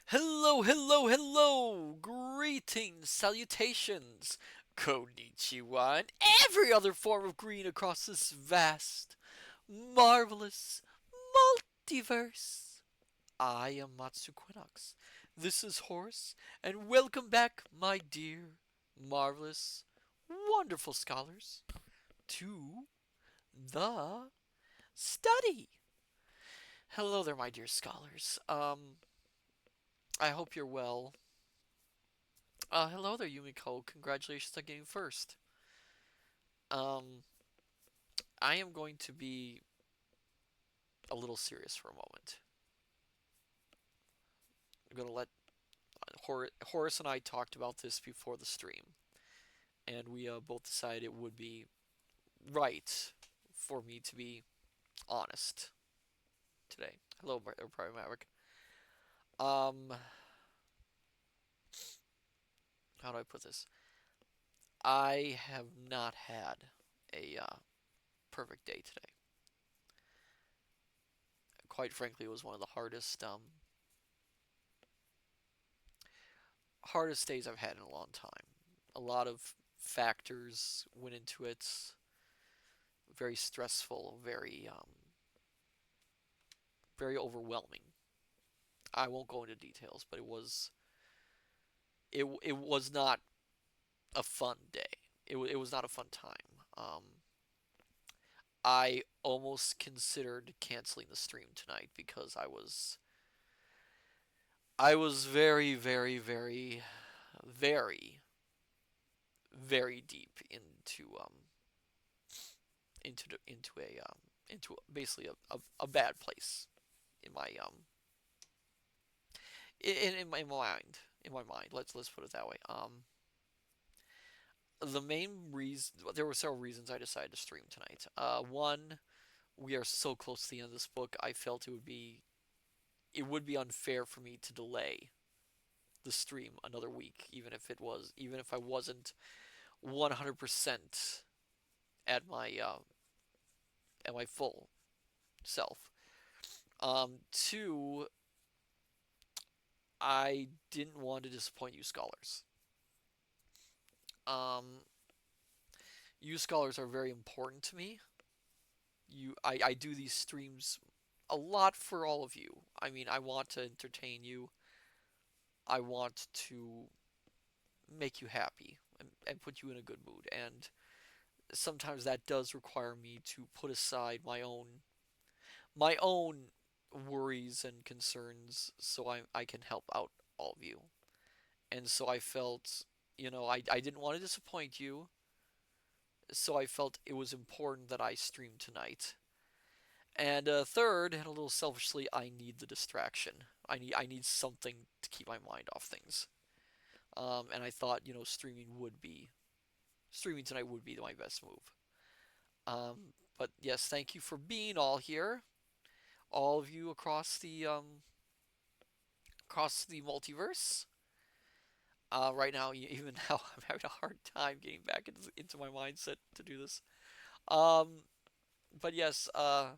Hello, hello, hello! Greetings, salutations, konnichiwa, and every other form of green across this vast, marvelous multiverse. I am Matsu Quinox. This is Horse, and welcome back, my dear, marvelous, wonderful scholars, to the study. Hello there, my dear scholars. I hope you're well. Hello there, Yumiko. Congratulations on getting first. Um, I am going to be a little serious for a moment. I'm going to let Horace and I talked about this before the stream, and we both decided it would be right for me to be honest today. Hello, Private Maverick. Um, how do I put this? I have not had a perfect day today. Quite frankly, it was one of the hardest days I've had in a long time. A lot of factors went into it. Very stressful, very overwhelming. I won't go into details, but it was not a fun day. It was not a fun time. I almost considered canceling the stream tonight because I was very very deep into basically a bad place in my in my mind. Let's put it that way. The main reason there were several reasons I decided to stream tonight. One, we are so close to the end of this book. I felt it would be unfair for me to delay the stream another week, even if I wasn't 100% at my full self. Two, I didn't want to disappoint you scholars. Um, you scholars are very important to me. I do these streams a lot for all of you. I mean, I want to entertain you. I want to make you happy and put you in a good mood. And sometimes that does require me to put aside my own worries and concerns so I can help out all of you. And so I felt, I didn't want to disappoint you, so I felt it was important that I stream tonight. And third, and a little selfishly, I need the distraction. I need something to keep my mind off things. And I thought, streaming tonight would be my best move. But yes, thank you for being all here, all of you across the multiverse. Right now, even now, I'm having a hard time getting back into my mindset to do this. Um, but yes, a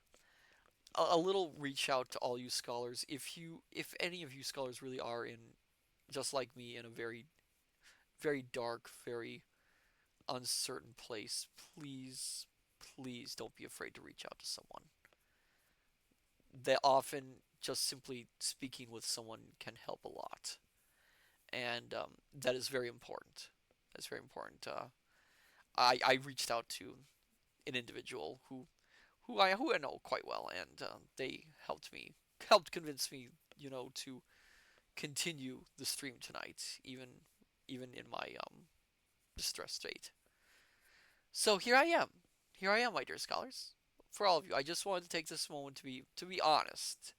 little reach out to all you scholars. If any of you scholars really are in, just like me, in a very, very dark, very uncertain place, please, please don't be afraid to reach out to someone. That often just simply speaking with someone can help a lot, and that is very important. That's very important. I reached out to an individual who I know quite well, and they helped convince me, to continue the stream tonight, even in my distressed state. So here I am, my dear scholars. For all of you, I just wanted to take this moment to be honest.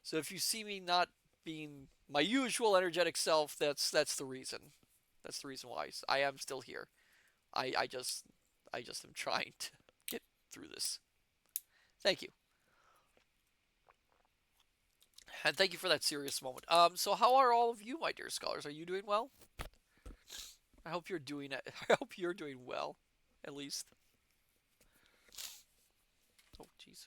So if you see me not being my usual energetic self, that's the reason. That's the reason why I am still here. I just am trying to get through this. Thank you. And thank you for that serious moment. So how are all of you, my dear scholars? Are you doing well? I hope you're doing it. I hope you're doing well, at least. Oh, jeez.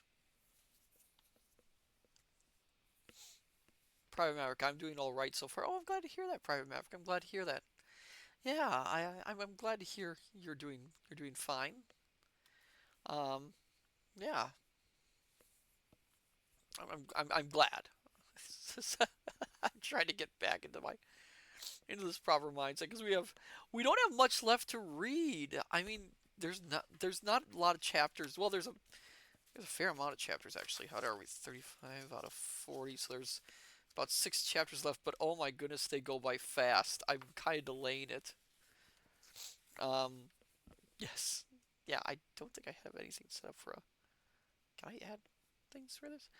Private Maverick. I'm doing all right so far. Oh, I'm glad to hear that, Private Maverick. I'm glad to hear that. Yeah, I'm glad to hear you're doing fine. Um, yeah, I'm glad. I'm trying to get back into this proper mindset because we don't have much left to read. I mean, there's not a lot of chapters. Well, there's a fair amount of chapters actually. How are we? 35 out of 40. So there's about 6 chapters left. But oh my goodness, they go by fast. I'm kind of delaying it. Um, yes, yeah. I don't think I have anything set up for a. Can I add things for this?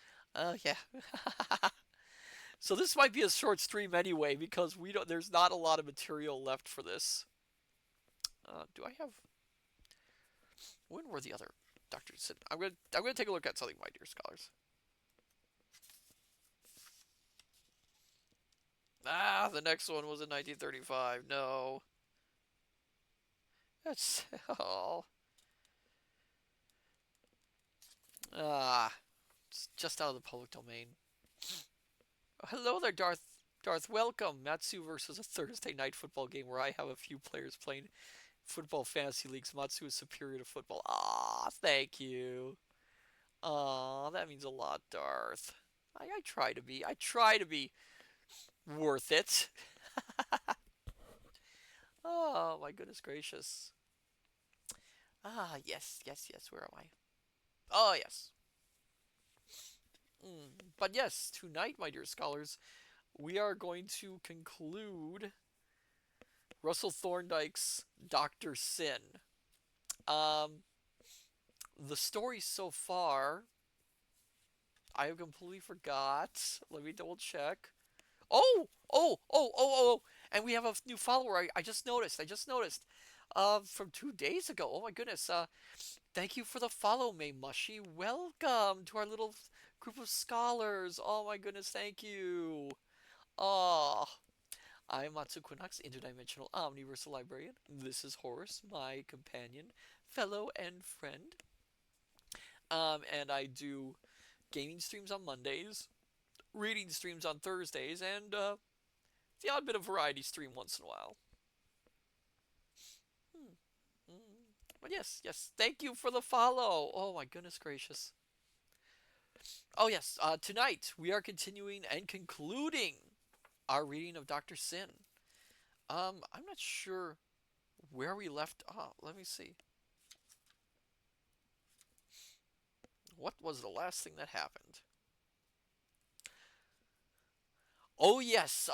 Yeah. So this might be a short stream anyway because we don't. There's not a lot of material left for this. Do I have? When were the other Doctor Syn? I'm gonna take a look at something, my dear scholars. The next one was in 1935. No, that's oh it's just out of the public domain. Hello there, Darth. Darth, welcome. Matsu versus a Thursday night football game where I have a few players playing football fantasy leagues. Matsu is superior to football. Thank you. That means a lot, Darth. I try to be. I try to be worth it. Oh my goodness gracious. Yes, yes, yes. Where am I? Oh yes. But yes, tonight, my dear scholars, we are going to conclude Russell Thorndike's Doctor Syn. Um, the story so far, I have completely forgot. Let me double check. Oh! And we have a new follower. I just noticed. I just noticed. From 2 days ago. Oh my goodness. Thank you for the follow, May Mushy. Welcome to our little group of scholars. Oh my goodness, thank you. Oh, I'm Matsu Quinox, interdimensional omniversal librarian. This is Horace, my companion, fellow, and friend. And I do gaming streams on Mondays, reading streams on Thursdays, and the odd bit of variety stream once in a while. Hmm. But yes, yes, thank you for the follow. Oh my goodness gracious. Oh yes, tonight we are continuing and concluding our reading of Doctor Syn. I'm not sure where we left off. Let me see. What was the last thing that happened? Oh yes,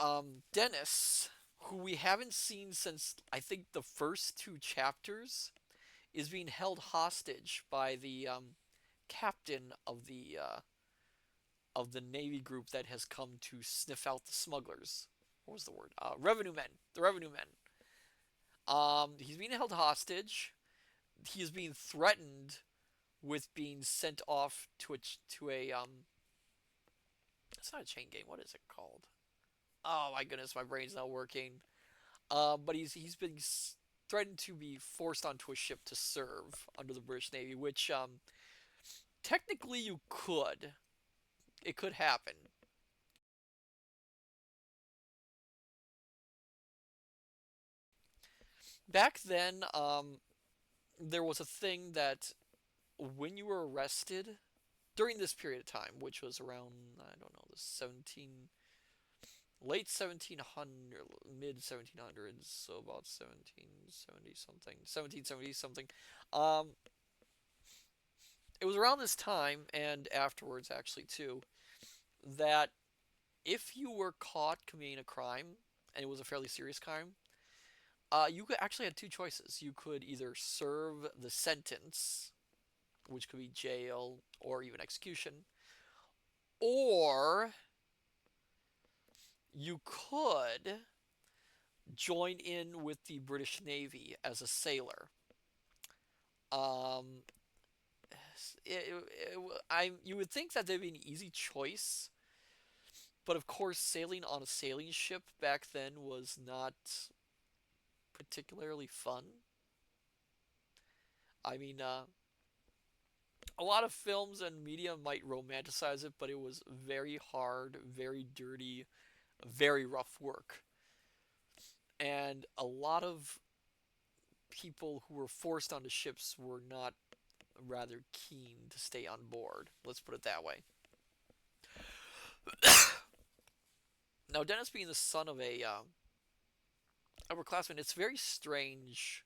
Dennis, who we haven't seen since I think the first 2 chapters, is being held hostage by the captain of the Navy group that has come to sniff out the smugglers. What was the word? Revenue men. The revenue men. He's being held hostage. He is being threatened with being sent off to a. It's not a chain game. What is it called? Oh my goodness, my brain's not working. But he's been threatened to be forced onto a ship to serve under the British Navy, which technically you could. It could happen. Back then, there was a thing that when you were arrested during this period of time, which was around I don't know the 17 late 1700 mid 1700s, so about 1770 something 1770 something. Um, it was around this time and afterwards actually too that if you were caught committing a crime and it was a fairly serious crime, you could actually had 2 choices. You could either serve the sentence, which could be jail or even execution, or you could join in with the British Navy as a sailor. Um, you would think that they'd be an easy choice, but of course, sailing on a sailing ship back then was not particularly fun. I mean, A lot of films and media might romanticize it, but it was very hard, very dirty, very rough work. And a lot of people who were forced onto ships were not rather keen to stay on board. Let's put it that way. Now, Dennis being the son of a upperclassman, it's very strange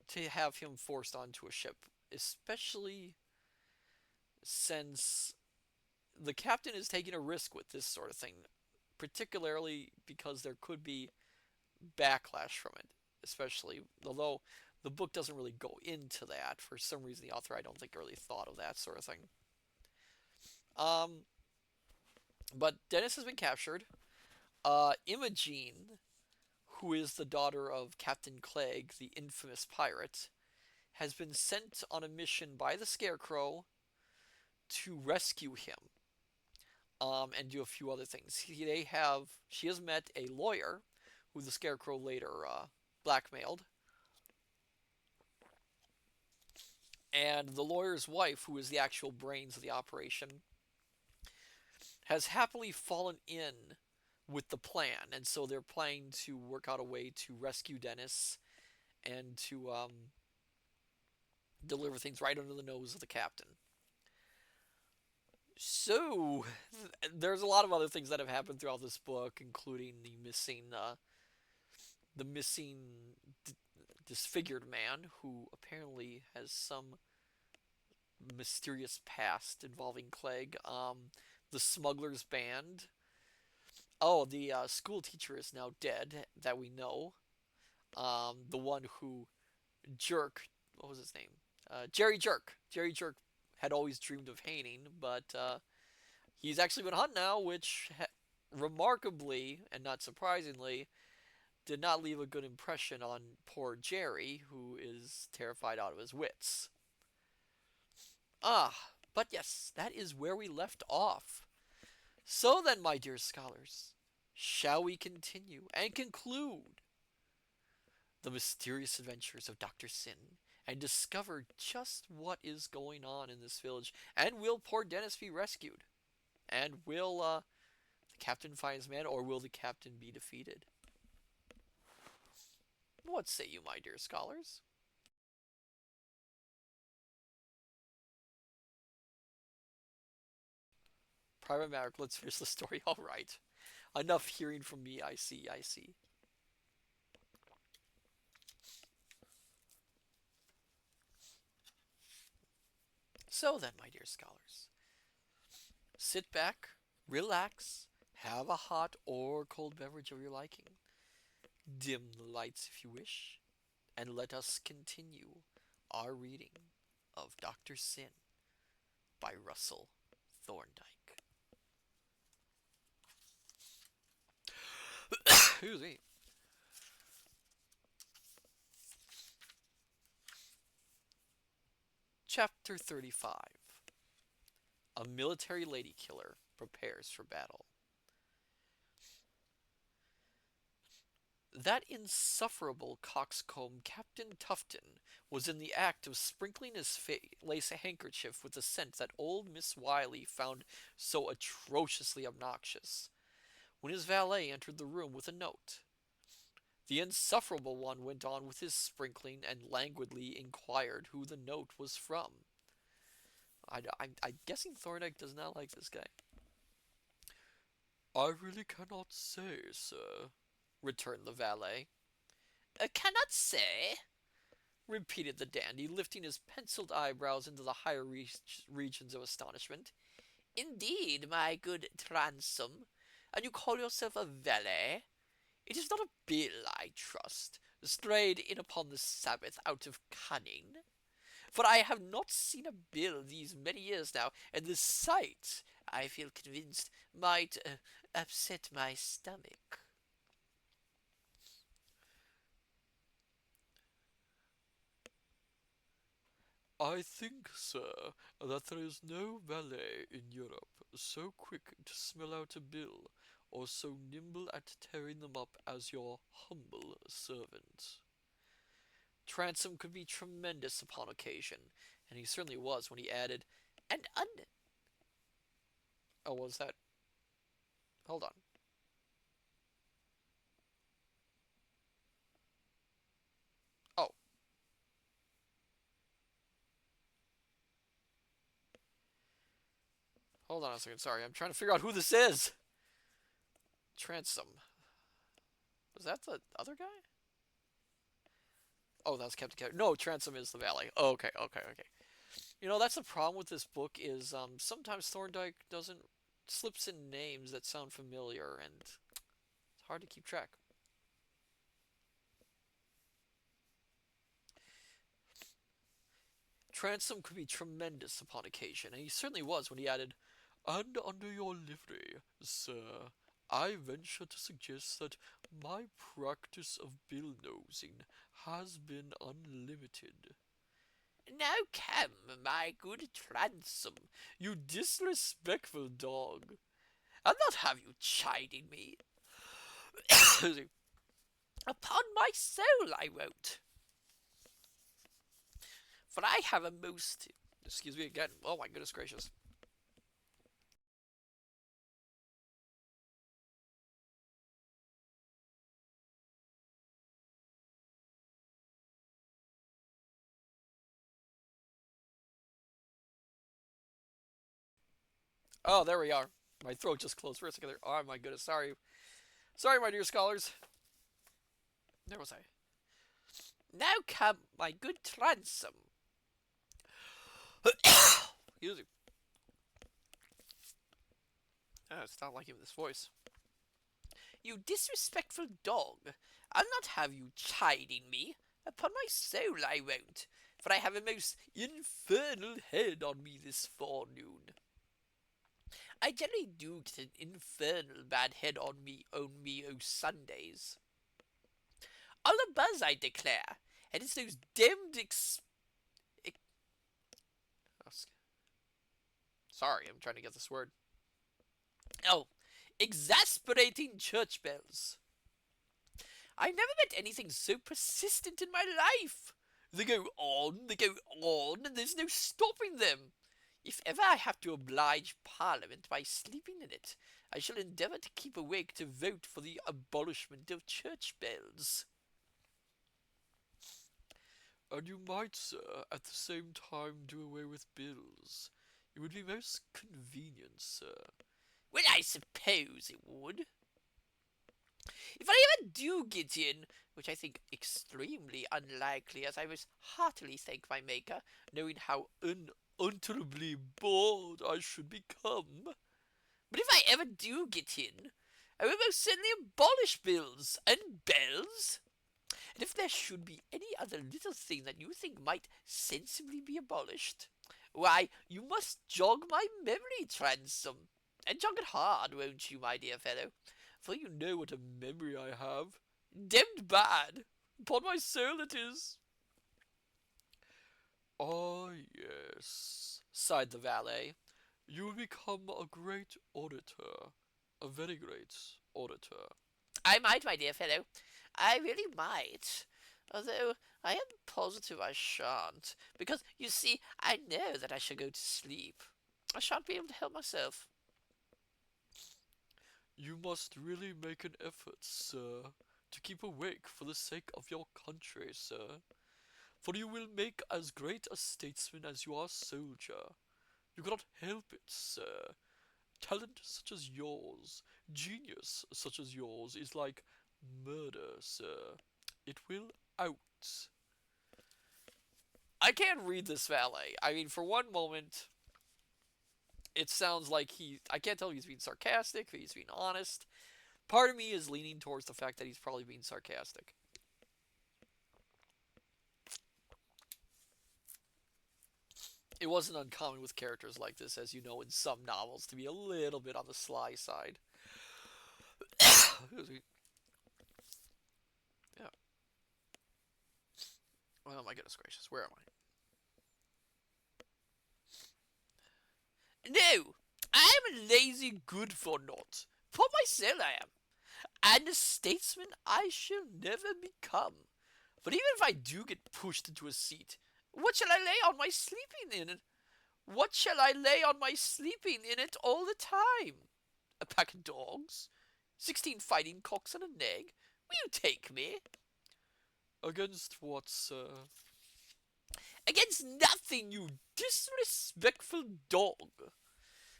to have him forced onto a ship, especially since the captain is taking a risk with this sort of thing, particularly because there could be backlash from it, especially although the book doesn't really go into that. For some reason, the author, I don't think, really thought of that sort of thing. Um, but Dennis has been captured. Imogene, who is the daughter of Captain Clegg, the infamous pirate, has been sent on a mission by the Scarecrow to rescue him, and do a few other things. She has met a lawyer, who the Scarecrow later blackmailed, and the lawyer's wife, who is the actual brains of the operation, has happily fallen in with the plan, and so they're planning to work out a way to rescue Dennis and to deliver things right under the nose of the captain. So, there's a lot of other things that have happened throughout this book, including the missing disfigured man, who apparently has some mysterious past involving Clegg. The smugglers band. Oh, the school teacher is now dead that we know. The one who Jerk, what was his name? Jerry Jerk. Jerry Jerk had always dreamed of hanging, but he's actually been hung now, which remarkably and not surprisingly did not leave a good impression on poor Jerry, who is terrified out of his wits. But yes, that is where we left off. So then, my dear scholars, shall we continue and conclude the mysterious adventures of Doctor Syn and discover just what is going on in this village? And will poor Dennis be rescued? And will the captain find his man, or will the captain be defeated? What say you, my dear scholars? Private Maverick, let's finish the story. All right. Enough hearing from me. I see, I see. So then, my dear scholars, sit back, relax, have a hot or cold beverage of your liking, dim the lights if you wish, and let us continue our reading of Doctor Syn by Russell Thorndike. Excuse me. Chapter 35. A military lady killer prepares for battle. That insufferable coxcomb Captain Tufton was in the act of sprinkling his lace handkerchief with the scent that old Miss Wiley found so atrociously obnoxious, when his valet entered the room with a note. The insufferable one went on with his sprinkling and languidly inquired who the note was from. I'm guessing Thorndike does not like this guy. I really cannot say, sir, returned the valet. Cannot say? Repeated the dandy, lifting his penciled eyebrows into the higher regions of astonishment. Indeed, my good Transome, and you call yourself a valet? It is not a bill, I trust, strayed in upon the Sabbath out of cunning. For I have not seen a bill these many years now, and the sight, I feel convinced, might upset my stomach. I think, sir, that there is no valet in Europe so quick to smell out a bill, or so nimble at tearing them up as your humble servant. Transome could be tremendous upon occasion, And he certainly was when he added, and un. Oh, what was that? Hold on. Oh, hold on a second. Sorry, I'm trying to figure out who this is. Transom. Was that the other guy? Oh, that was Captain Kevin. No, Transom is the valet. Oh, okay, okay, okay. You know, that's the problem with this book is sometimes Thorndike doesn't slips in names that sound familiar, and it's hard to keep track. Transom could be tremendous upon occasion, and he certainly was when he added, "And under your livery, sir, I venture to suggest that my practice of bill-nosing has been unlimited." Now come, my good Transom, you disrespectful dog. I'll not have you chiding me. Upon my soul, I won't. For I have a most... Excuse me again. Oh my goodness gracious. Oh, there we are. My throat just closed for a second there. Oh my goodness, sorry. Sorry, my dear scholars. There was I. Now come, my good Transom. Excuse me. Oh, it's not liking this voice. You disrespectful dog. I'll not have you chiding me. Upon my soul I won't, for I have a most infernal head on me this forenoon. I generally do get an infernal bad head on me o Sundays. All a buzz, I declare, and it's those demmed oh, sorry, I'm trying to get this word. Oh, exasperating church bells. I never met anything so persistent in my life. They go on, and there's no stopping them. If ever I have to oblige Parliament by sleeping in it, I shall endeavour to keep awake to vote for the abolishment of church bells. And you might, sir, at the same time do away with bills. It would be most convenient, sir. Well, I suppose it would. If I ever do get in, which I think extremely unlikely, as I most heartily thank my Maker, knowing how unutterably bored I should become. But if I ever do get in, I will most certainly abolish bills and bells. And if there should be any other little thing that you think might sensibly be abolished, why, you must jog my memory, Transom. And jog it hard, won't you, my dear fellow? For you know what a memory I have. Demmed bad. Upon my soul it is. Ah, yes, sighed the valet. You will become a great auditor. A very great auditor. I might, my dear fellow. I really might. Although I am positive I shan't. Because, you see, I know that I shall go to sleep. I shan't be able to help myself. You must really make an effort, sir, to keep awake for the sake of your country, sir. For you will make as great a statesman as you are soldier. You cannot help it, sir. Talent such as yours, genius such as yours, is like murder, sir. It will out. I can't read this valet. I mean, for one moment, it sounds like I can't tell if he's being sarcastic, if he's being honest. Part of me is leaning towards the fact that he's probably being sarcastic. It wasn't uncommon with characters like this, as you know, in some novels, to be a little bit on the sly side. Yeah. Oh my goodness gracious, where am I? No! I am a lazy good for naught. For myself I am. And a statesman I shall never become. But even if I do get pushed into a seat, What shall I lay on my sleeping in? What shall I lay on my sleeping in it all the time? A pack of dogs? 16 fighting cocks and an egg? Will you take me? Against what, sir? Against nothing, you disrespectful dog.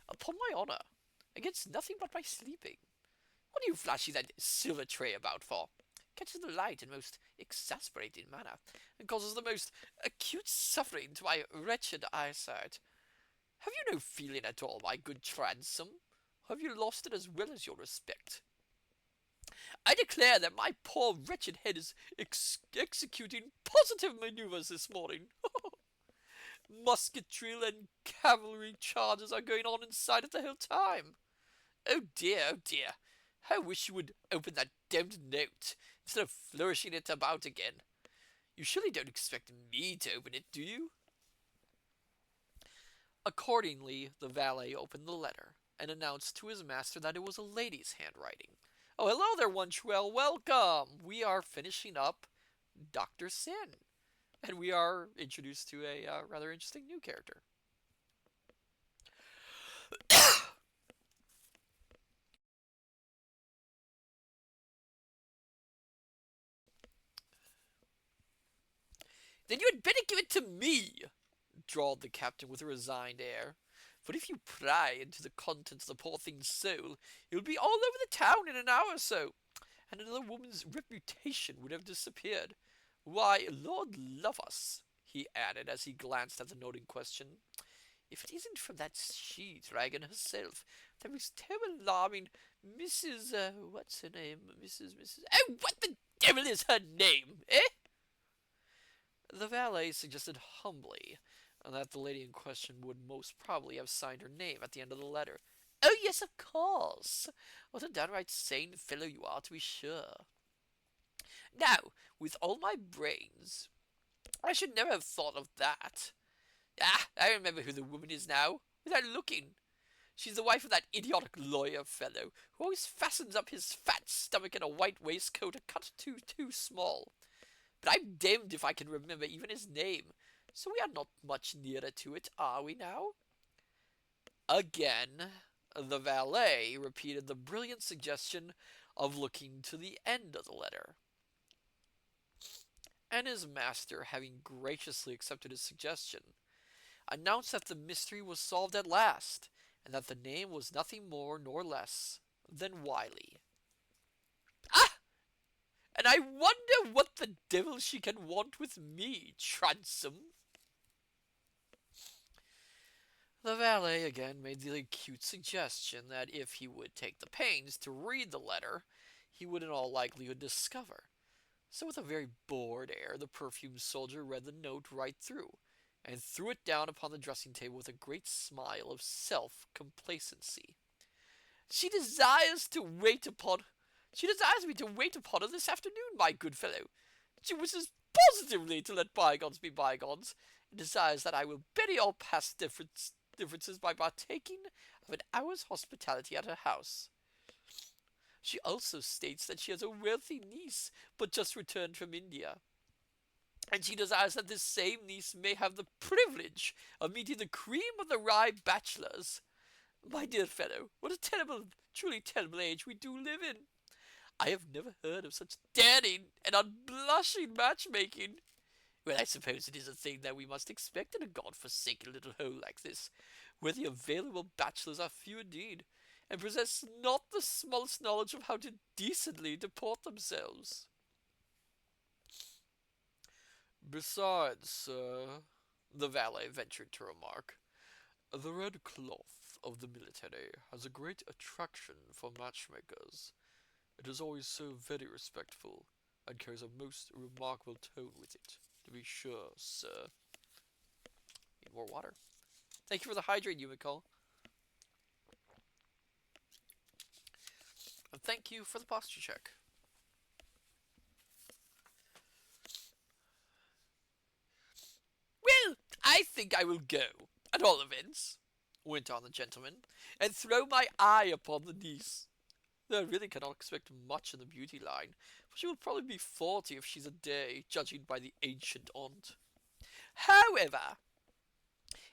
Upon my honor, against nothing but my sleeping. What are you flashing that silver tray about for? Catches the light in most exasperating manner, and causes the most acute suffering to my wretched eyesight. Have you no feeling at all, my good Transome? Have you lost it as well as your respect? I declare that my poor wretched head is executing positive maneuvers this morning. Musket drill and cavalry charges are going on inside it the whole time. Oh dear, oh dear. I wish you would open that damned note instead of flourishing it about again. You surely don't expect me to open it, do you? Accordingly, the valet opened the letter and announced to his master that it was a lady's handwriting. Oh, hello there, one Trell. Welcome. We are finishing up Doctor Syn, and we are introduced to a rather interesting new character. Then you had better give it to me, drawled the captain with a resigned air. For if you pry into the contents of the poor thing's soul, it will be all over the town in an hour or so, and another woman's reputation would have disappeared. Why, Lord love us, he added as he glanced at the note in question. If it isn't from that she-dragon herself, that most terrible alarming Mrs. What's her name? Mrs. Oh, what the devil is her name, eh? The valet suggested humbly that the lady in question would most probably have signed her name at the end of the letter. Oh, yes, of course. What a downright sane fellow you are, to be sure. Now, with all my brains, I should never have thought of that. Ah, I remember who the woman is now, without looking. She's the wife of that idiotic lawyer fellow, who always fastens up his fat stomach in a white waistcoat a cut too small. But I'm damned if I can remember even his name, so we are not much nearer to it, are we now? Again, the valet repeated the brilliant suggestion of looking to the end of the letter. And his master, having graciously accepted his suggestion, announced that the mystery was solved at last, and that the name was nothing more nor less than Wiley. Ah! And I wonder what the devil she can want with me, Transome. The valet again made the acute suggestion that if he would take the pains to read the letter, he would in all likelihood discover. So with a very bored air, the perfumed soldier read the note right through, and threw it down upon the dressing table with a great smile of self-complacency. She desires me to wait upon her this afternoon, my good fellow. She wishes positively to let bygones be bygones, and desires that I will bury all past differences by partaking of an hour's hospitality at her house. She also states that she has a wealthy niece, but just returned from India, and she desires that this same niece may have the privilege of meeting the cream of the rye bachelors. My dear fellow, what a terrible, truly terrible age we do live in. I have never heard of such daring and unblushing matchmaking. Well, I suppose it is a thing that we must expect in a god-forsaken little hole like this, where the available bachelors are few indeed, and possess not the smallest knowledge of how to decently deport themselves. Besides, sir, the valet ventured to remark, the red cloth of the military has a great attraction for matchmakers. It is always so very respectful, and carries a most remarkable tone with it, to be sure, sir. Need more water. Thank you for the hydrate, Yumiko. And thank you for the posture check. Well, I think I will go, at all events, went on the gentleman, and throw my eye upon the niece. Though I really cannot expect much in the beauty line, for she will probably be 40 if she's a day, judging by the ancient aunt. However,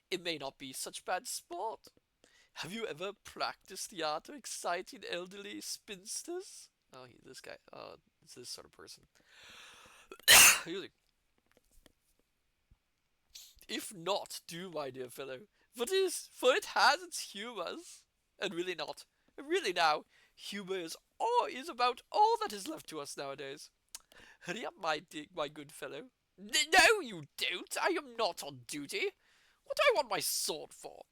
it may not be such bad sport. Have you ever practiced the art of exciting elderly spinsters? Oh, this guy. It's this sort of person. If not, do, my dear fellow. For it has its humours. And really not. Really now, humour is about all that is left to us nowadays. Hurry up, my good fellow. No, you don't. I am not on duty. What do I want my sword for?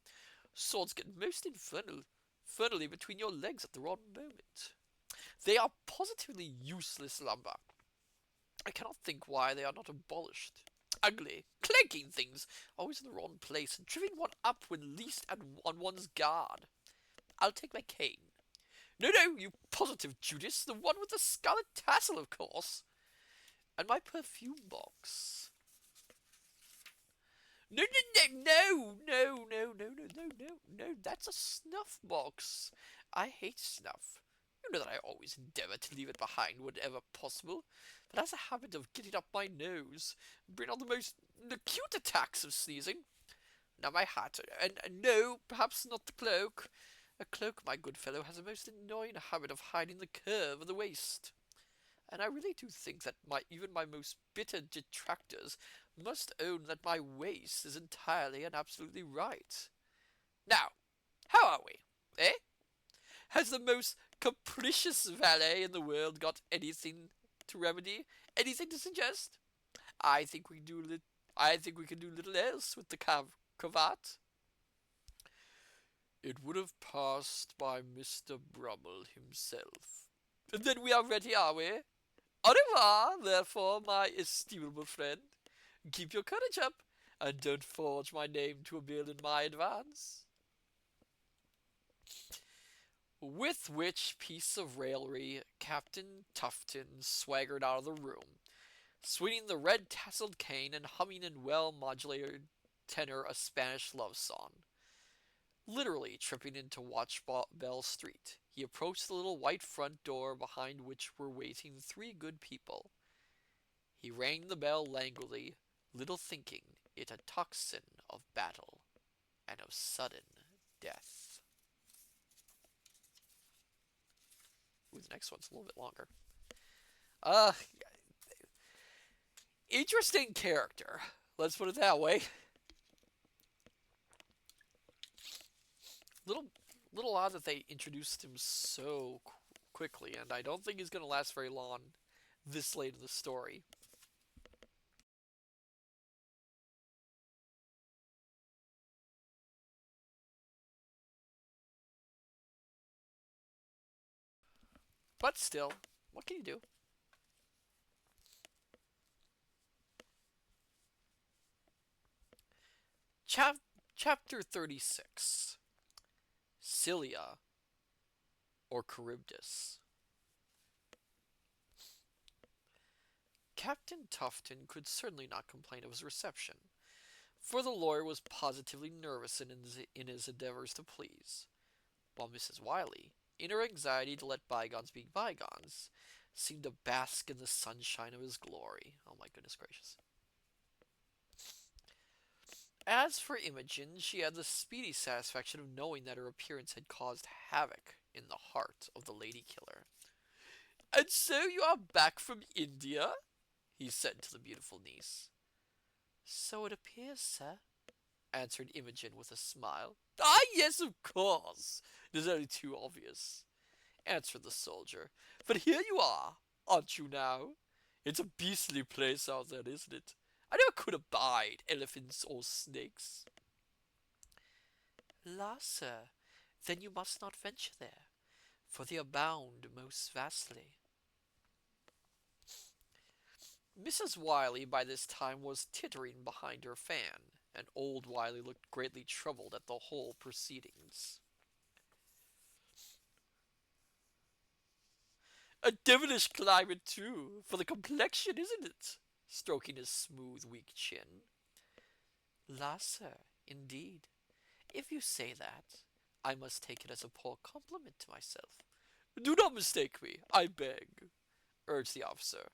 Swords get most infernally between your legs at the wrong moment. They are positively useless lumber. I cannot think why they are not abolished. Ugly, clanking things, always in the wrong place, and tripping one up when least on one's guard. I'll take my cane. No, no, you positive Judas, the one with the scarlet tassel, of course. And my perfume box. No, no, that's a snuff box. I hate snuff. You know that I always endeavour to leave it behind whenever possible, but it has a habit of getting up my nose, and bring on the most acute attacks of sneezing. Now my hat, and no, perhaps not the cloak. A cloak, my good fellow, has a most annoying habit of hiding the curve of the waist. And I really do think that even my most bitter detractors must own that my waist is entirely and absolutely right. Now, how are we? Eh? Has the most capricious valet in the world got anything to remedy? Anything to suggest? I think we can do little else with the cravat. It would have passed by Mr. Brummel himself. And then we are ready, are we? Au revoir, therefore, my estimable friend. Keep your courage up, and don't forge my name to a bill in my advance. With which piece of raillery Captain Tufton swaggered out of the room, swinging the red-tasseled cane and humming in well-modulated tenor a Spanish love song. Literally tripping into Watch Bell Street, he approached the little white front door behind which were waiting three good people. He rang the bell languidly, little thinking it a tocsin of battle and of sudden death. Ooh, the next one's a little bit longer. Interesting character. Let's put it that way. Little odd that they introduced him so quickly, and I don't think he's going to last very long this late in the story. But still, what can you do? Chapter 36. Cilia, or Charybdis. Captain Tufton could certainly not complain of his reception, for the lawyer was positively nervous in his endeavors to please, while Mrs. Wiley, in her anxiety to let bygones be bygones, seemed to bask in the sunshine of his glory. Oh my goodness gracious. As for Imogen, she had the speedy satisfaction of knowing that her appearance had caused havoc in the heart of the lady killer. "And so you are back from India?" he said to the beautiful niece. "So it appears, sir," answered Imogen with a smile. "Ah, yes, of course. It is only too obvious," answered the soldier. "But here you are, aren't you now? It's a beastly place out there, isn't it? I never could abide elephants or snakes." "La, sir, then you must not venture there, for they abound most vastly." Mrs. Wiley by this time was tittering behind her fan, and old Wiley looked greatly troubled at the whole proceedings. "A devilish climate, too, for the complexion, isn't it?" stroking his smooth, weak chin. "La, sir, indeed, if you say that, I must take it as a poor compliment to myself." "Do not mistake me, I beg," urged the officer.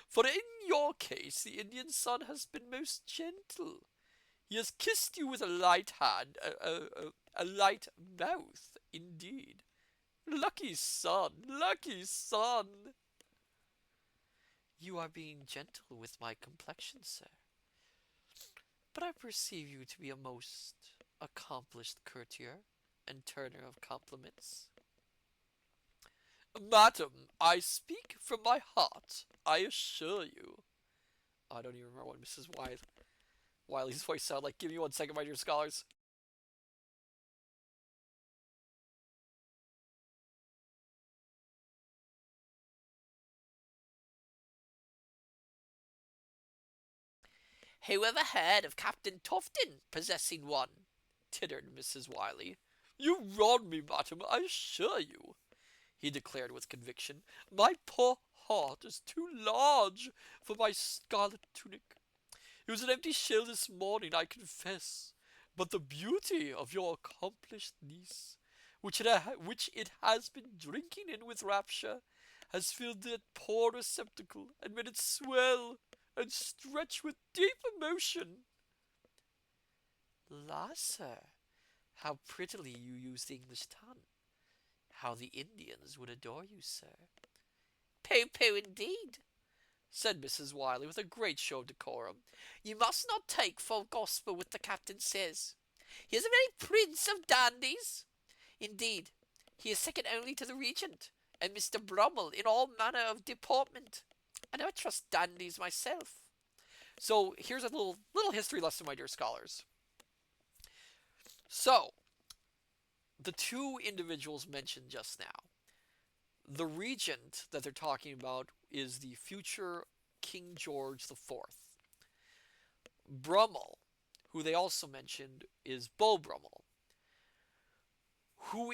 For in your case, the Indian sun has been most gentle. He has kissed you with a light hand, a light mouth, indeed. Lucky son, lucky son! You are being gentle with my complexion, sir, but I perceive you to be a most accomplished courtier and turner of compliments. Madam, I speak from my heart, I assure you. I don't even remember what Mrs. Wiley's voice sounded like. Give me 1 second, my dear scholars. Who ever heard of Captain Tufton possessing one? Tittered Mrs. Wiley. You wrong me, madam, I assure you, he declared with conviction. My poor heart is too large for my scarlet tunic. It was an empty shell this morning, I confess, but the beauty of your accomplished niece, which it has been drinking in with rapture, has filled that poor receptacle and made it swell and stretch with deep emotion. La, sir, how prettily you use the English tongue. How the Indians would adore you, sir. Pooh, pooh, indeed, said Mrs. Wiley with a great show of decorum. You must not take for gospel what the captain says. He is a very prince of dandies. Indeed, he is second only to the regent and Mr. Brummel in all manner of deportment. I never trust dandies myself. So here's a little history lesson, my dear scholars. So, the two individuals mentioned just now, the regent that they're talking about is the future King George IV. Brummel, who they also mentioned, is Beau Brummel, who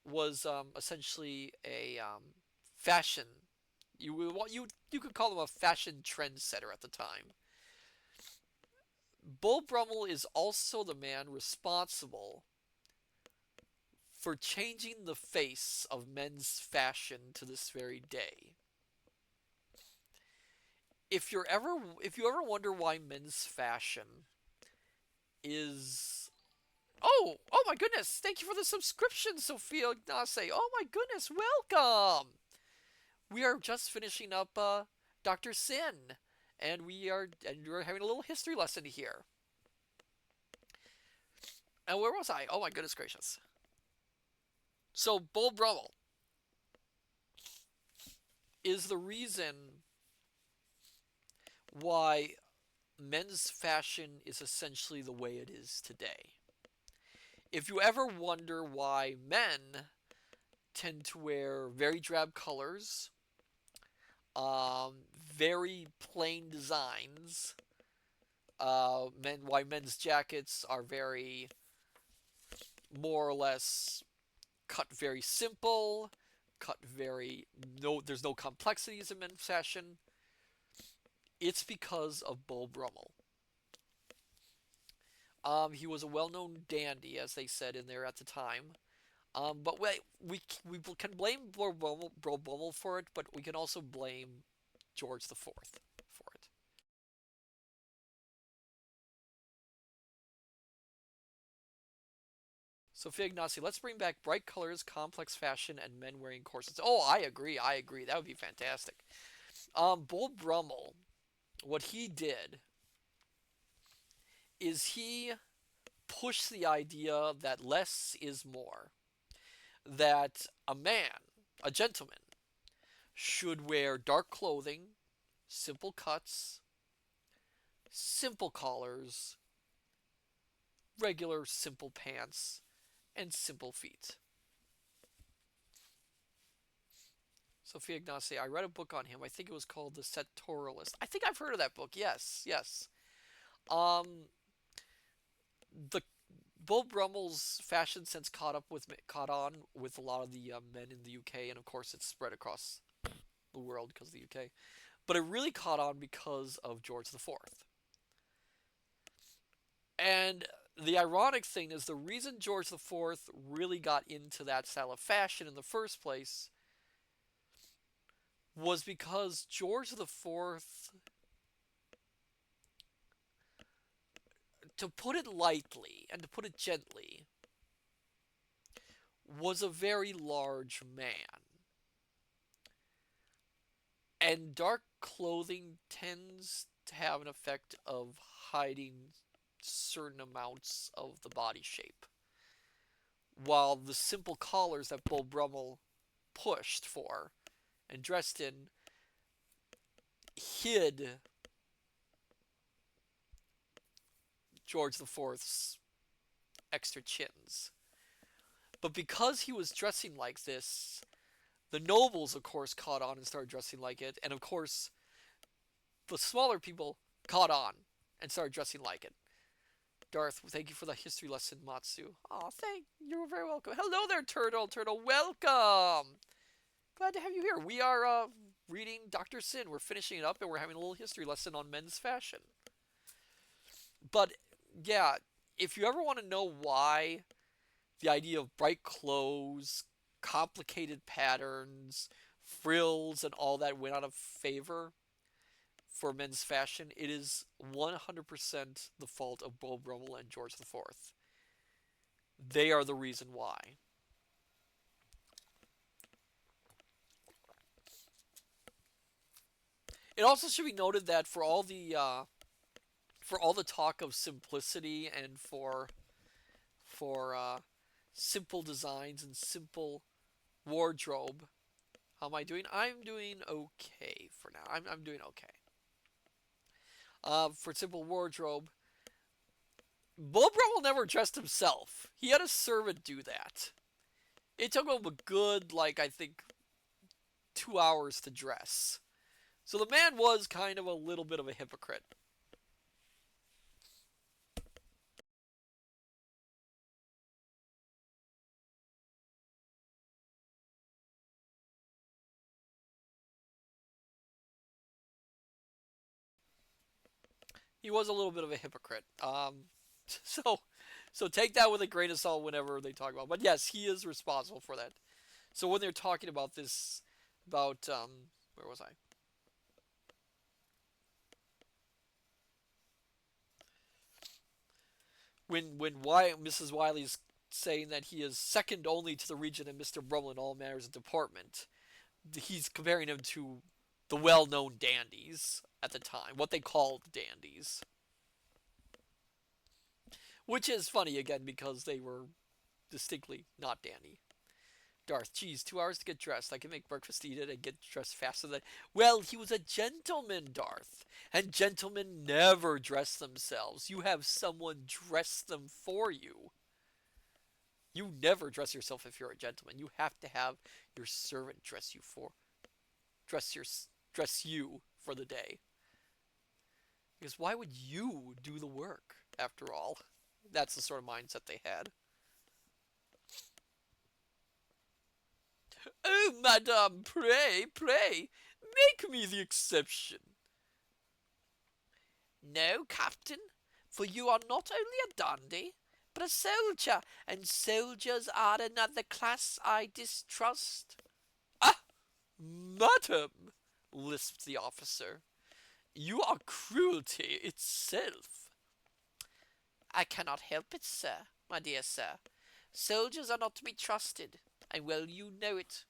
was essentially a fashion. You could call him a fashion trendsetter at the time. Beau Brummel is also the man responsible for changing the face of men's fashion to this very day. If you ever wonder why men's fashion is oh my goodness, thank you for the subscription, Sophia Ignace. Oh my goodness, welcome. We are just finishing up Doctor Syn, and we're having a little history lesson here. And where was I? Oh my goodness gracious. So Beau Brummel is the reason why men's fashion is essentially the way it is today. If you ever wonder why men tend to wear very drab colors, very plain designs, why men's jackets are very more or less cut very simple, there's no complexities in men's fashion. It's because of Beau Brummel. He was a well-known dandy, as they said in there at the time. But we can blame Beau Brummel for it, but we can also blame George IV for it. Sophia Ignacy, let's bring back bright colors, complex fashion, and men wearing corsets. Oh, I agree. That would be fantastic. Beau Brummel, what he did is he pushed the idea that less is more. That a gentleman, should wear dark clothing, simple cuts, simple collars, regular simple pants, and simple feet. Sophia Ignacy, I read a book on him. I think it was called The Sectorialist. I think I've heard of that book. Yes, yes. Um, the Beau Brummel's fashion sense caught on with a lot of the men in the UK, and of course it's spread across the world because of the UK. But it really caught on because of George IV. And the ironic thing is the reason George IV really got into that style of fashion in the first place was because George the Fourth, to put it lightly and to put it gently, was a very large man. And dark clothing tends to have an effect of hiding certain amounts of the body shape. While the simple collars that Beau Brummel pushed for and dressed in hid George the Fourth's extra chins. But because he was dressing like this, the nobles, of course, caught on and started dressing like it. And of course, the smaller people caught on and started dressing like it. Darth, thank you for the history lesson, Matsu. Oh, you're very welcome. Hello there, Turtle. Turtle, welcome. Glad to have you here. We are reading Doctor Syn. We're finishing it up, and we're having a little history lesson on men's fashion. But yeah, if you ever want to know why the idea of bright clothes, complicated patterns, frills, and all that went out of favor for men's fashion, it is 100% the fault of Beau Brummel and George the Fourth. They are the reason why. It also should be noted that for all the talk of simplicity and for simple designs and simple wardrobe, how am I doing? I'm doing okay for now. I'm doing okay. For simple wardrobe, Beau Brummel never dressed himself. He had a servant do that. It took him a good, I think, 2 hours to dress. So the man was kind of a little bit of a hypocrite. He was a little bit of a hypocrite. So, so take that with a grain of salt whenever they talk about. But yes, he is responsible for that. So when they're talking about this, about where was I? Mrs. Wiley's saying that he is second only to the Regent and Mr. Brummel in all matters of deportment, he's comparing him to the well-known dandies at the time, what they called dandies. Which is funny again because they were distinctly not dandy. Darth, geez, 2 hours to get dressed. I can make breakfast, eat it, and get dressed faster than. Well, he was a gentleman, Darth. And gentlemen never dress themselves. You have someone dress them for you. You never dress yourself if you're a gentleman. You have to have your servant dress your dress you for the day. Because why would you do the work after all? That's the sort of mindset they had. Oh, madame, pray, pray, make me the exception. No, captain, for you are not only a dandy, but a soldier, and soldiers are another class I distrust. Ah, madam, lisped the officer, you are cruelty itself. I cannot help it, sir, my dear sir. Soldiers are not to be trusted, and well you know it.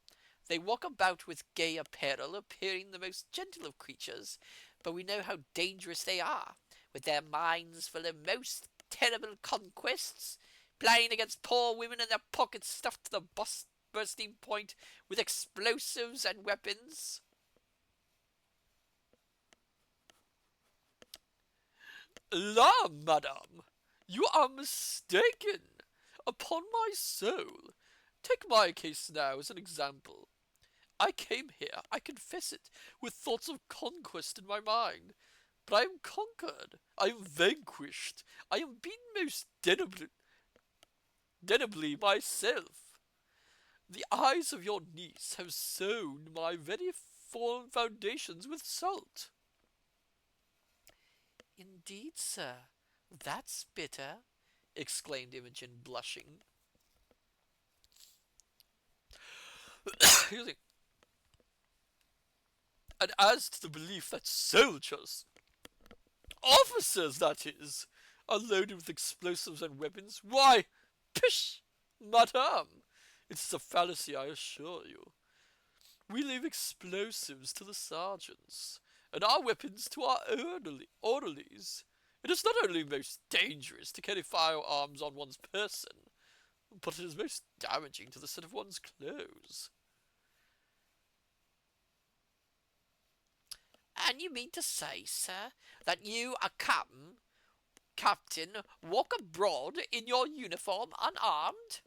They walk about with gay apparel, appearing the most gentle of creatures, but we know how dangerous they are, with their minds full of most terrible conquests, playing against poor women and their pockets stuffed to the bursting point with explosives and weapons. La, madame, you are mistaken. Upon my soul. Take my case now as an example. I came here, I confess it, with thoughts of conquest in my mind. But I am conquered. I am vanquished. I am beaten most denibly myself. The eyes of your niece have sown my very foundations with salt. Indeed, sir, that's bitter, exclaimed Imogen, blushing. And as to the belief that soldiers, officers that is, are loaded with explosives and weapons, why, pish, madame, it's a fallacy, I assure you. We leave explosives to the sergeants, and our weapons to our orderlies. It is not only most dangerous to carry firearms on one's person, but it is most damaging to the set of one's clothes. And you mean to say, sir, that you, a captain, walk abroad in your uniform unarmed?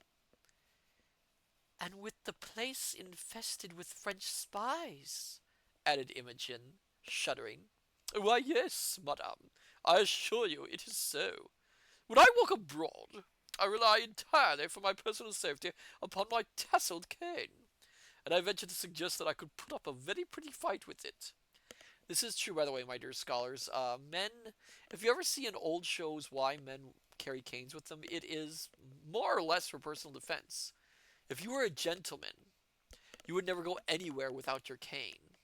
And with the place infested with French spies, added Imogen, shuddering. Why, yes, madame, I assure you it is so. When I walk abroad, I rely entirely for my personal safety upon my tasseled cane, and I venture to suggest that I could put up a very pretty fight with it. This is true, by the way, my dear scholars. Men, if you ever see in old shows why men carry canes with them, it is more or less for personal defense. If you were a gentleman, you would never go anywhere without your cane.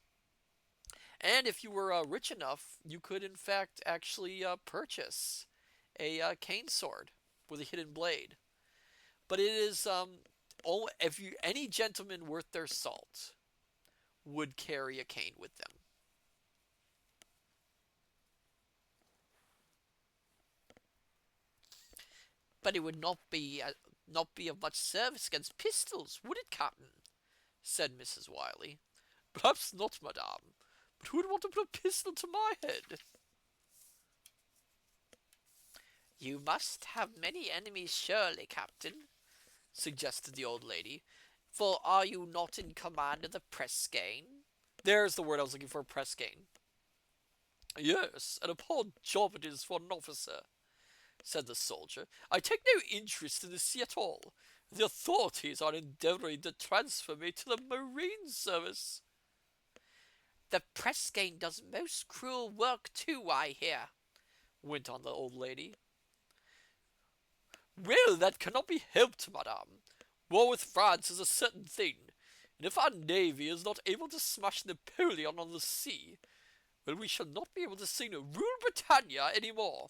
And if you were rich enough, you could in fact actually purchase a cane sword with a hidden blade. But it is if you any gentleman worth their salt would carry a cane with them. But it would not be of much service against pistols, would it, Captain? Said Mrs. Wiley. Perhaps not, madame. But who would want to put a pistol to my head? You must have many enemies, surely, Captain, suggested the old lady. For are you not in command of the press gang? There's the word I was looking for, press gang. Yes, and a poor job it is for an officer, said the soldier. I take no interest in the sea at all. The authorities are endeavouring to transfer me to the marine service. The press gang does most cruel work too, I hear, went on the old lady. Well, that cannot be helped, madame. War with France is a certain thing, and if our navy is not able to smash Napoleon on the sea, well, we shall not be able to sing Rule Britannia any more.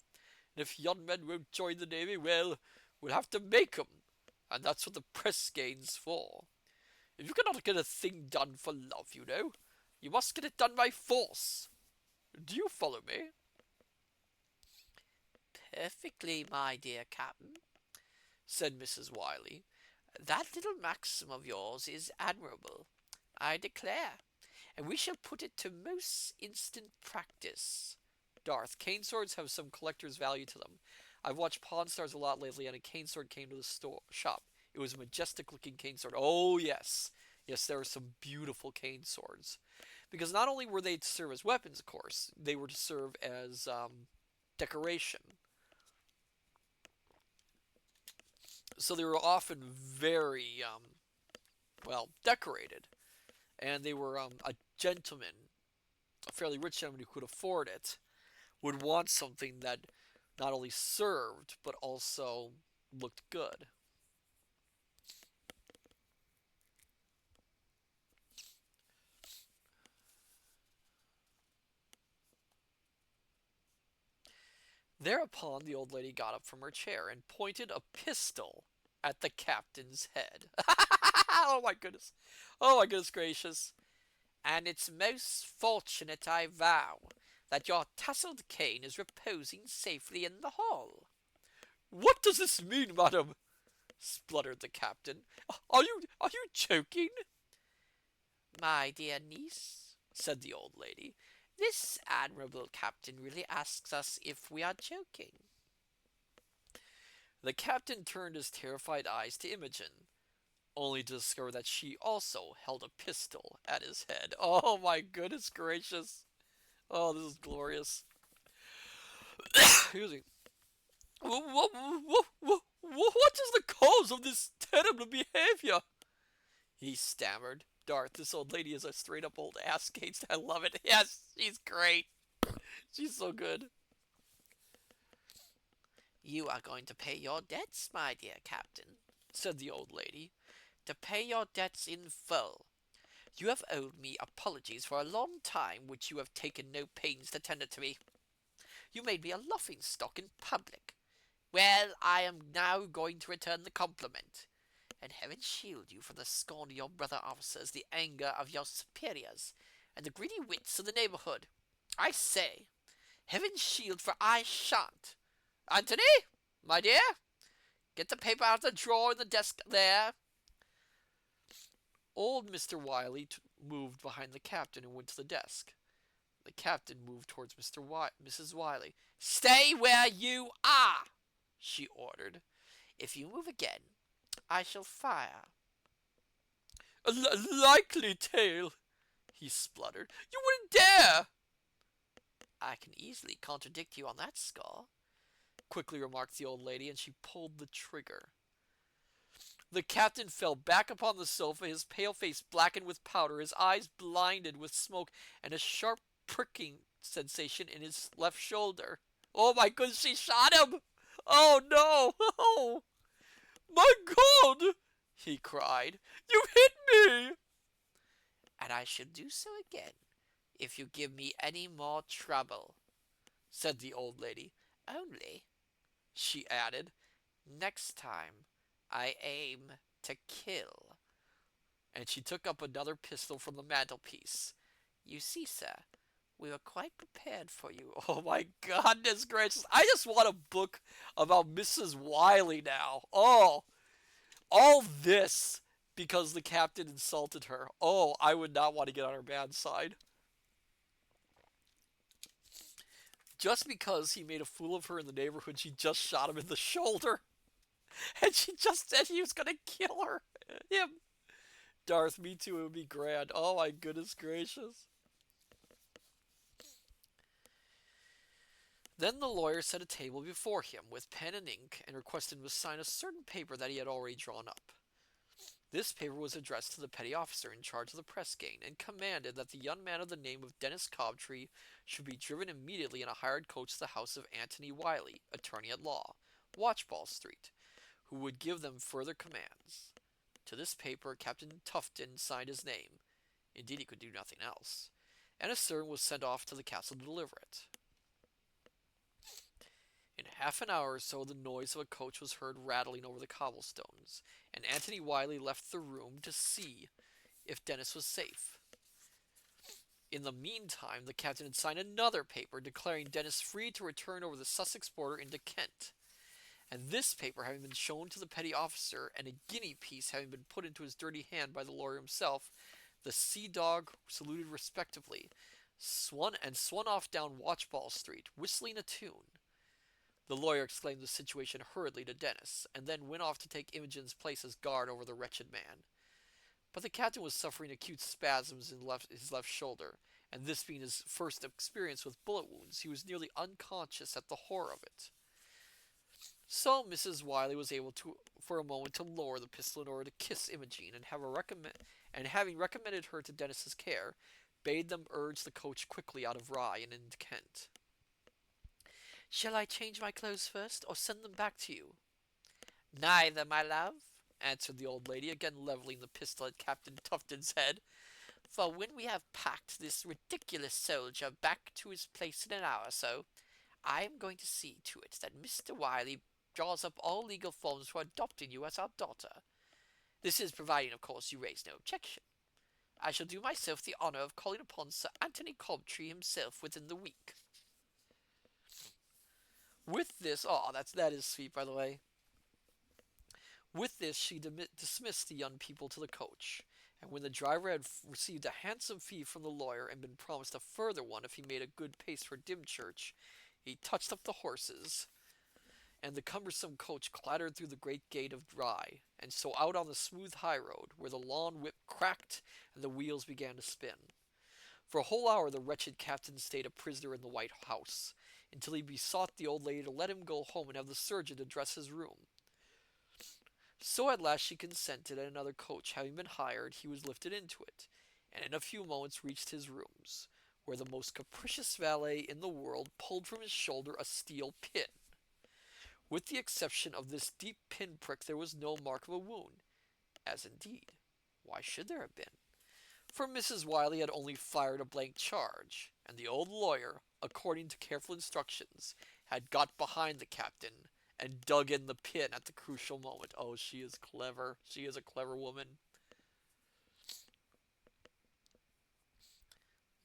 And if young men won't join the navy, well, we'll have to make 'em, and that's what the press gang's for. If you cannot get a thing done for love, you know, you must get it done by force. Do you follow me? Perfectly, my dear Captain, said Mrs. Wiley. That little maxim of yours is admirable, I declare, and we shall put it to most instant practice. Darth, cane swords have some collector's value to them. I've watched Pawn Stars a lot lately, and a cane sword came to the shop. It was a majestic-looking cane sword. Oh, yes. Yes, there are some beautiful cane swords. Because not only were they to serve as weapons, of course, they were to serve as decoration. So they were often very, decorated. And they were a gentleman, a fairly rich gentleman who could afford it, would want something that not only served, but also looked good. Thereupon the old lady got up from her chair and pointed a pistol at the captain's head. Oh my goodness. Oh my goodness gracious. And it's most fortunate, I vow, that your tasseled cane is reposing safely in the hall. What does this mean, madam? Spluttered the captain. Are you joking? My dear niece, said the old lady, this admirable captain really asks us if we are joking. The captain turned his terrified eyes to Imogen, only to discover that she also held a pistol at his head. Oh my goodness gracious. Oh, this is glorious. Excuse me. What is the cause of this terrible behavior? He stammered. Darth, this old lady is a straight up old ass Gates. I love it. Yes, she's great. She's so good. You are going to pay your debts, my dear captain, said the old lady. To pay your debts in full. You have owed me apologies for a long time, which you have taken no pains to tender to me. You made me a laughing stock in public. Well, I am now going to return the compliment, and heaven shield you from the scorn of your brother officers, the anger of your superiors, and the greedy wits of the neighborhood. I say, heaven shield, for I shan't. Anthony, my dear, get the paper out of the drawer in the desk there. Old Mr. Wiley moved behind the captain and went to the desk. The captain moved towards Mrs. Wiley. Stay where you are, she ordered. If you move again, I shall fire. A likely tale, he spluttered. You wouldn't dare! I can easily contradict you on that score, quickly remarked the old lady, and she pulled the trigger. The captain fell back upon the sofa, his pale face blackened with powder, his eyes blinded with smoke, and a sharp pricking sensation in his left shoulder. Oh my goodness, she shot him! Oh no! Oh, my God! He cried. You hit me! And I shall do so again if you give me any more trouble, said the old lady. Only, she added, next time I aim to kill. And she took up another pistol from the mantelpiece. You see, sir, we were quite prepared for you. Oh my goodness gracious. I just want a book about Mrs. Wiley now. Oh, all this because the captain insulted her. Oh, I would not want to get on her bad side. Just because he made a fool of her in the neighborhood, she just shot him in the shoulder. And she just said he was going to kill her. Him. Darth, me too, it would be grand. Oh my goodness gracious. Then the lawyer set a table before him with pen and ink and requested him to sign a certain paper that he had already drawn up. This paper was addressed to the petty officer in charge of the press gang and commanded that the young man of the name of Dennis Cobtree should be driven immediately in a hired coach to the house of Antony Wiley, attorney at law, Watchball Street, who would give them further commands. To this paper Captain Tufton signed his name. Indeed, he could do nothing else. And a servant was sent off to the castle to deliver it. In half an hour or so the noise of a coach was heard rattling over the cobblestones, and Antony Wiley left the room to see if Dennis was safe. In the meantime, the captain had signed another paper declaring Dennis free to return over the Sussex border into Kent. And this paper having been shown to the petty officer, and a guinea piece having been put into his dirty hand by the lawyer himself, the sea dog saluted respectively, swung off down Watchball Street, whistling a tune. The lawyer explained the situation hurriedly to Dennis, and then went off to take Imogen's place as guard over the wretched man. But the captain was suffering acute spasms in his left shoulder, and this being his first experience with bullet wounds, he was nearly unconscious at the horror of it. So Mrs. Wiley was able for a moment to lower the pistol in order to kiss Imogen, and having recommended her to Dennis's care, bade them urge the coach quickly out of Rye and into Kent. Shall I change my clothes first, or send them back to you? Neither, my love, answered the old lady, again leveling the pistol at Captain Tufton's head. For when we have packed this ridiculous soldier back to his place in an hour or so, I am going to see to it that Mr. Wiley draws up all legal forms for adopting you as our daughter. This is providing, of course, you raise no objection. I shall do myself the honour of calling upon Sir Antony Cobtree himself within the week. With this, that is sweet, by the way. With this, she dismissed the young people to the coach, and when the driver had received a handsome fee from the lawyer and been promised a further one if he made a good pace for Dymchurch, he touched up the horses, and the cumbersome coach clattered through the great gate of Rye, and so out on the smooth highroad, where the lawn whip cracked and the wheels began to spin. For a whole hour the wretched captain stayed a prisoner in the White House, until he besought the old lady to let him go home and have the surgeon to dress his room. So at last she consented, and another coach having been hired, he was lifted into it, and in a few moments reached his rooms, where the most capricious valet in the world pulled from his shoulder a steel pin. With the exception of this deep pinprick, there was no mark of a wound, as indeed, why should there have been? For Mrs. Wiley had only fired a blank charge, and the old lawyer, according to careful instructions, had got behind the captain and dug in the pin at the crucial moment. Oh, she is clever. She is a clever woman.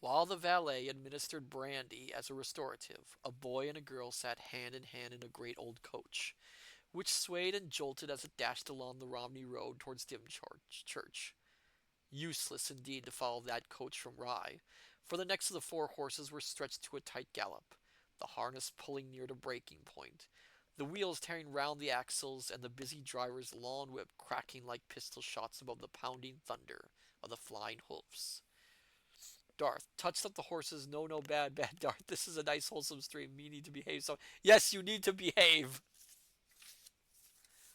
While the valet administered brandy as a restorative, a boy and a girl sat hand in hand in a great old coach, which swayed and jolted as it dashed along the Romney Road towards Dymchurch. Useless indeed to follow that coach from Rye, for the necks of the four horses were stretched to a tight gallop, the harness pulling near to breaking point, the wheels tearing round the axles, and the busy driver's lawn whip cracking like pistol shots above the pounding thunder of the flying hoofs. Darth touched up the horses. No, no, bad, bad, Darth. This is a nice, wholesome stream. You need to behave. So, yes, you need to behave.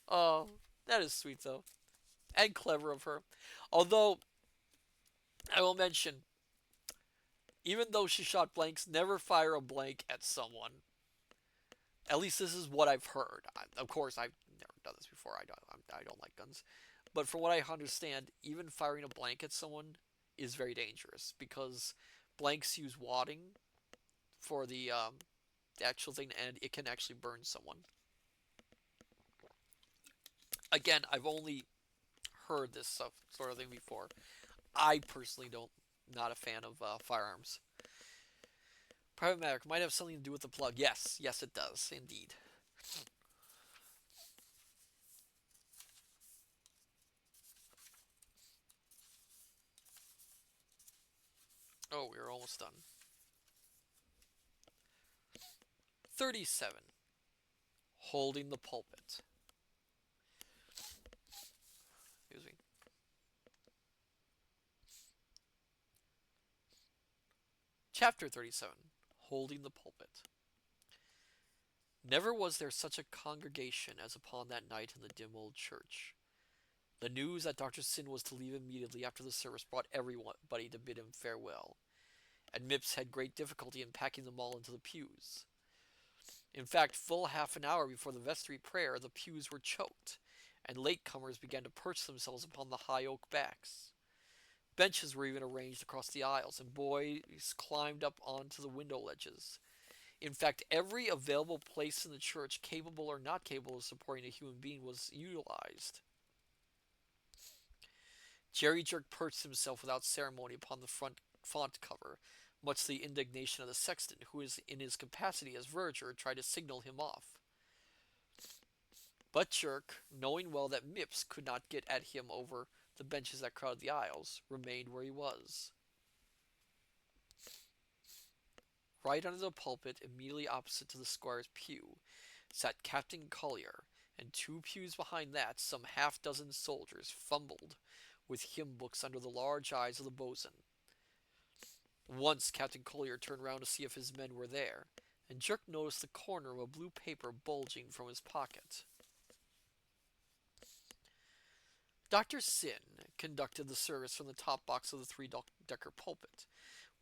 Oh, that is sweet, though. And clever of her. Although, I will mention, even though she shot blanks, never fire a blank at someone. At least this is what I've heard. Of course, I've never done this before. I don't like guns. But from what I understand, even firing a blank at someone is very dangerous because blanks use wadding for the actual thing, and it can actually burn someone. Again, I've only heard this stuff, sort of thing before. I personally don't, not a fan of firearms. Private matter might have something to do with the plug. Yes, yes, it does indeed. Oh, we're almost done. 37. Holding the pulpit. Excuse me. Chapter 37. Holding the pulpit. Never was there such a congregation as upon that night in the dim old church. The news that Doctor Syn was to leave immediately after the service brought everybody to bid him farewell, and Mipps had great difficulty in packing them all into the pews. In fact, full half an hour before the vestry prayer, the pews were choked, and late-comers began to perch themselves upon the high oak backs. Benches were even arranged across the aisles, and boys climbed up onto the window ledges. In fact, every available place in the church, capable or not capable of supporting a human being, was utilized. Jerry Jerk perched himself without ceremony upon the front font cover, much to the indignation of the sexton, who, in his capacity as verger, tried to signal him off. But Jerk, knowing well that Mipps could not get at him over the benches that crowded the aisles, remained where he was. Right under the pulpit, immediately opposite to the squire's pew, sat Captain Collier, and 2 pews behind that some half-dozen soldiers fumbled with hymn books under the large eyes of the boatswain. Once Captain Collier turned round to see if his men were there, and Jerk noticed the corner of a blue paper bulging from his pocket. Dr. Syn conducted the service from the top box of the 3-decker pulpit,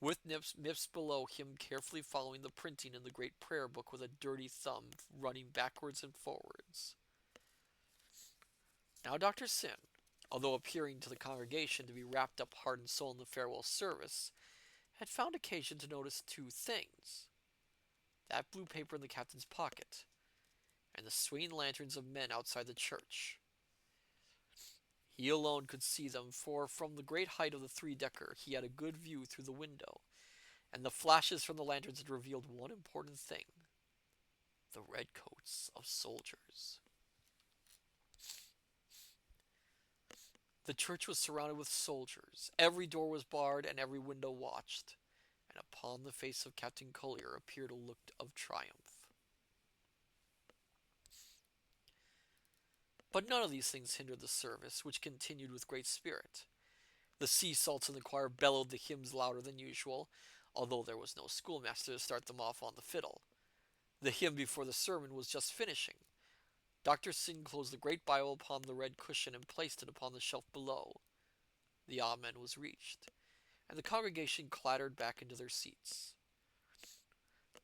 with Mipps below him carefully following the printing in the great prayer book with a dirty thumb running backwards and forwards. Now Dr. Syn, although appearing to the congregation to be wrapped up heart and soul in the farewell service, had found occasion to notice 2 things: that blue paper in the captain's pocket, and the swinging lanterns of men outside the church. He alone could see them, for from the great height of the 3-decker he had a good view through the window, and the flashes from the lanterns had revealed one important thing: the redcoats of soldiers. The church was surrounded with soldiers. Every door was barred and every window watched, and upon the face of Captain Collier appeared a look of triumph. But none of these things hindered the service, which continued with great spirit. The sea salts in the choir bellowed the hymns louder than usual, although there was no schoolmaster to start them off on the fiddle. The hymn before the sermon was just finishing. Dr. Syn closed the great Bible upon the red cushion and placed it upon the shelf below. The Amen was reached, and the congregation clattered back into their seats.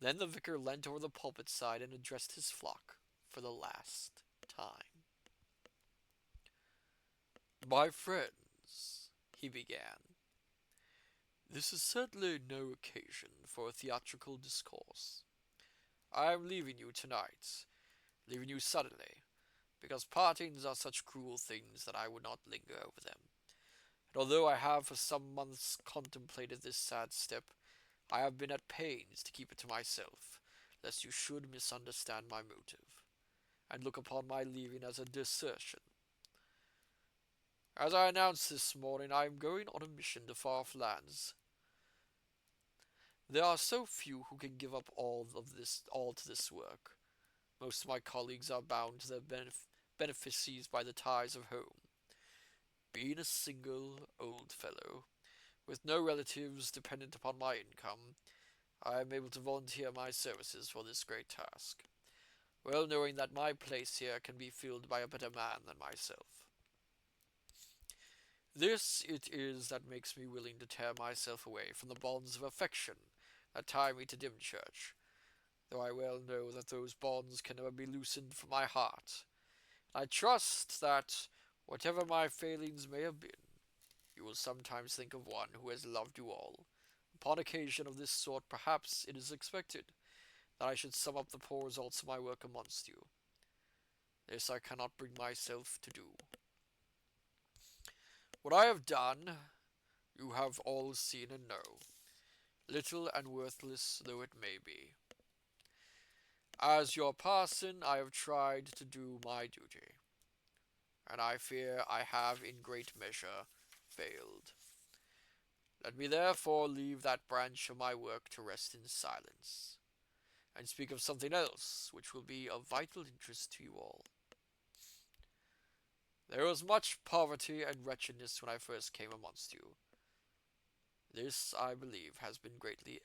Then the vicar leant over the pulpit side and addressed his flock for the last time. "My friends," he began, This is certainly no occasion for a theatrical discourse. I am leaving you tonight, leaving you suddenly, because partings are such cruel things that I would not linger over them. And although I have for some months contemplated this sad step, I have been at pains to keep it to myself, lest you should misunderstand my motive, and look upon my leaving as a desertion. As I announced this morning, I am going on a mission to far-off lands. There are so few who can give up all to this work. Most of my colleagues are bound to their benefices by the ties of home. Being a single old fellow, with no relatives dependent upon my income, I am able to volunteer my services for this great task, well knowing that my place here can be filled by a better man than myself. This it is that makes me willing to tear myself away from the bonds of affection that tie me to Dymchurch, though I well know that those bonds can never be loosened from my heart. I trust that, whatever my failings may have been, you will sometimes think of one who has loved you all. Upon occasion of this sort, perhaps it is expected that I should sum up the poor results of my work amongst you. This I cannot bring myself to do. What I have done, you have all seen and know, little and worthless though it may be. As your parson, I have tried to do my duty, and I fear I have in great measure failed. Let me therefore leave that branch of my work to rest in silence, and speak of something else which will be of vital interest to you all. There was much poverty and wretchedness when I first came amongst you. This, I believe, has been greatly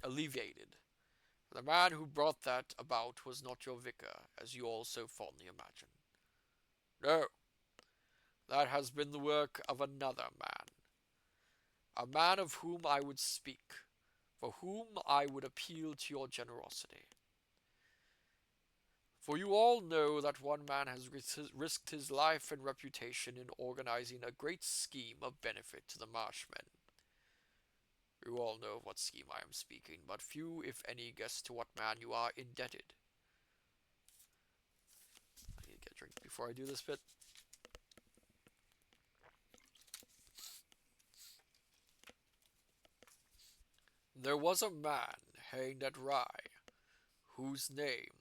alleviated. The man who brought that about was not your vicar, as you all so fondly imagine. No, that has been the work of another man, a man of whom I would speak, for whom I would appeal to your generosity. For you all know that one man has risked his life and reputation in organizing a great scheme of benefit to the Marshmen. You all know of what scheme I am speaking, but few, if any, guess to what man you are indebted. I need to get a drink before I do this bit. There was a man hanged at Rye, whose name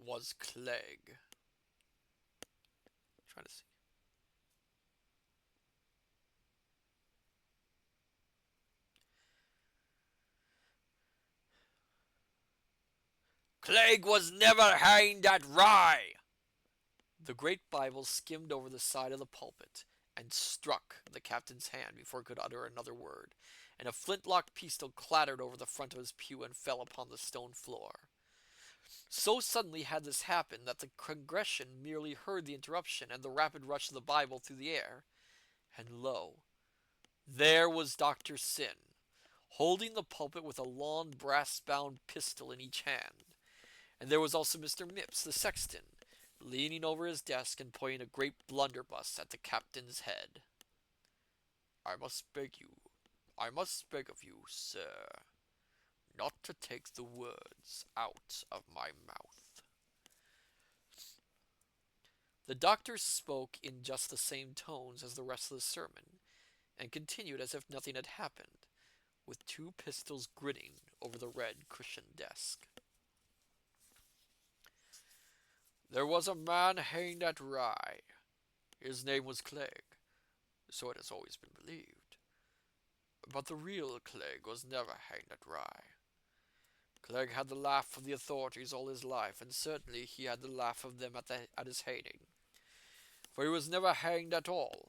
was Clegg. I'm trying to see. Clegg was never hanged at Rye! The great Bible skimmed over the side of the pulpit and struck the captain's hand before he could utter another word, and a flintlock pistol clattered over the front of his pew and fell upon the stone floor. So suddenly had this happened that the congregation merely heard the interruption and the rapid rush of the Bible through the air, and lo, there was Doctor Syn, holding the pulpit with a long brass-bound pistol in each hand. And there was also Mr. Mipps, the sexton, leaning over his desk and pointing a great blunderbuss at the captain's head. I must beg of you, sir, not to take the words out of my mouth. The doctor spoke in just the same tones as the rest of the sermon, and continued as if nothing had happened, with two pistols grinning over the red cushioned desk. There was a man hanged at Rye. His name was Clegg, so it has always been believed. But the real Clegg was never hanged at Rye. Clegg had the laugh of the authorities all his life, and certainly he had the laugh of them at his hanging. For he was never hanged at all,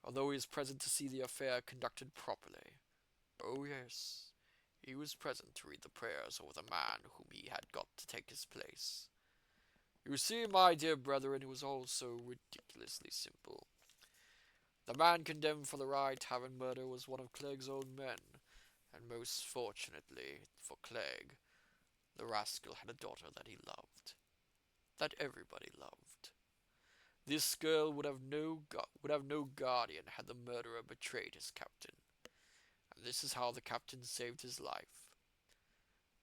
although he was present to see the affair conducted properly. Oh yes, he was present to read the prayers over the man whom he had got to take his place. You see, my dear brethren, it was all so ridiculously simple. The man condemned for the Rye Tavern murder was one of Clegg's own men, and most fortunately for Clegg, the rascal had a daughter that he loved, that everybody loved. This girl would have no guardian had the murderer betrayed his captain. And this is how the captain saved his life.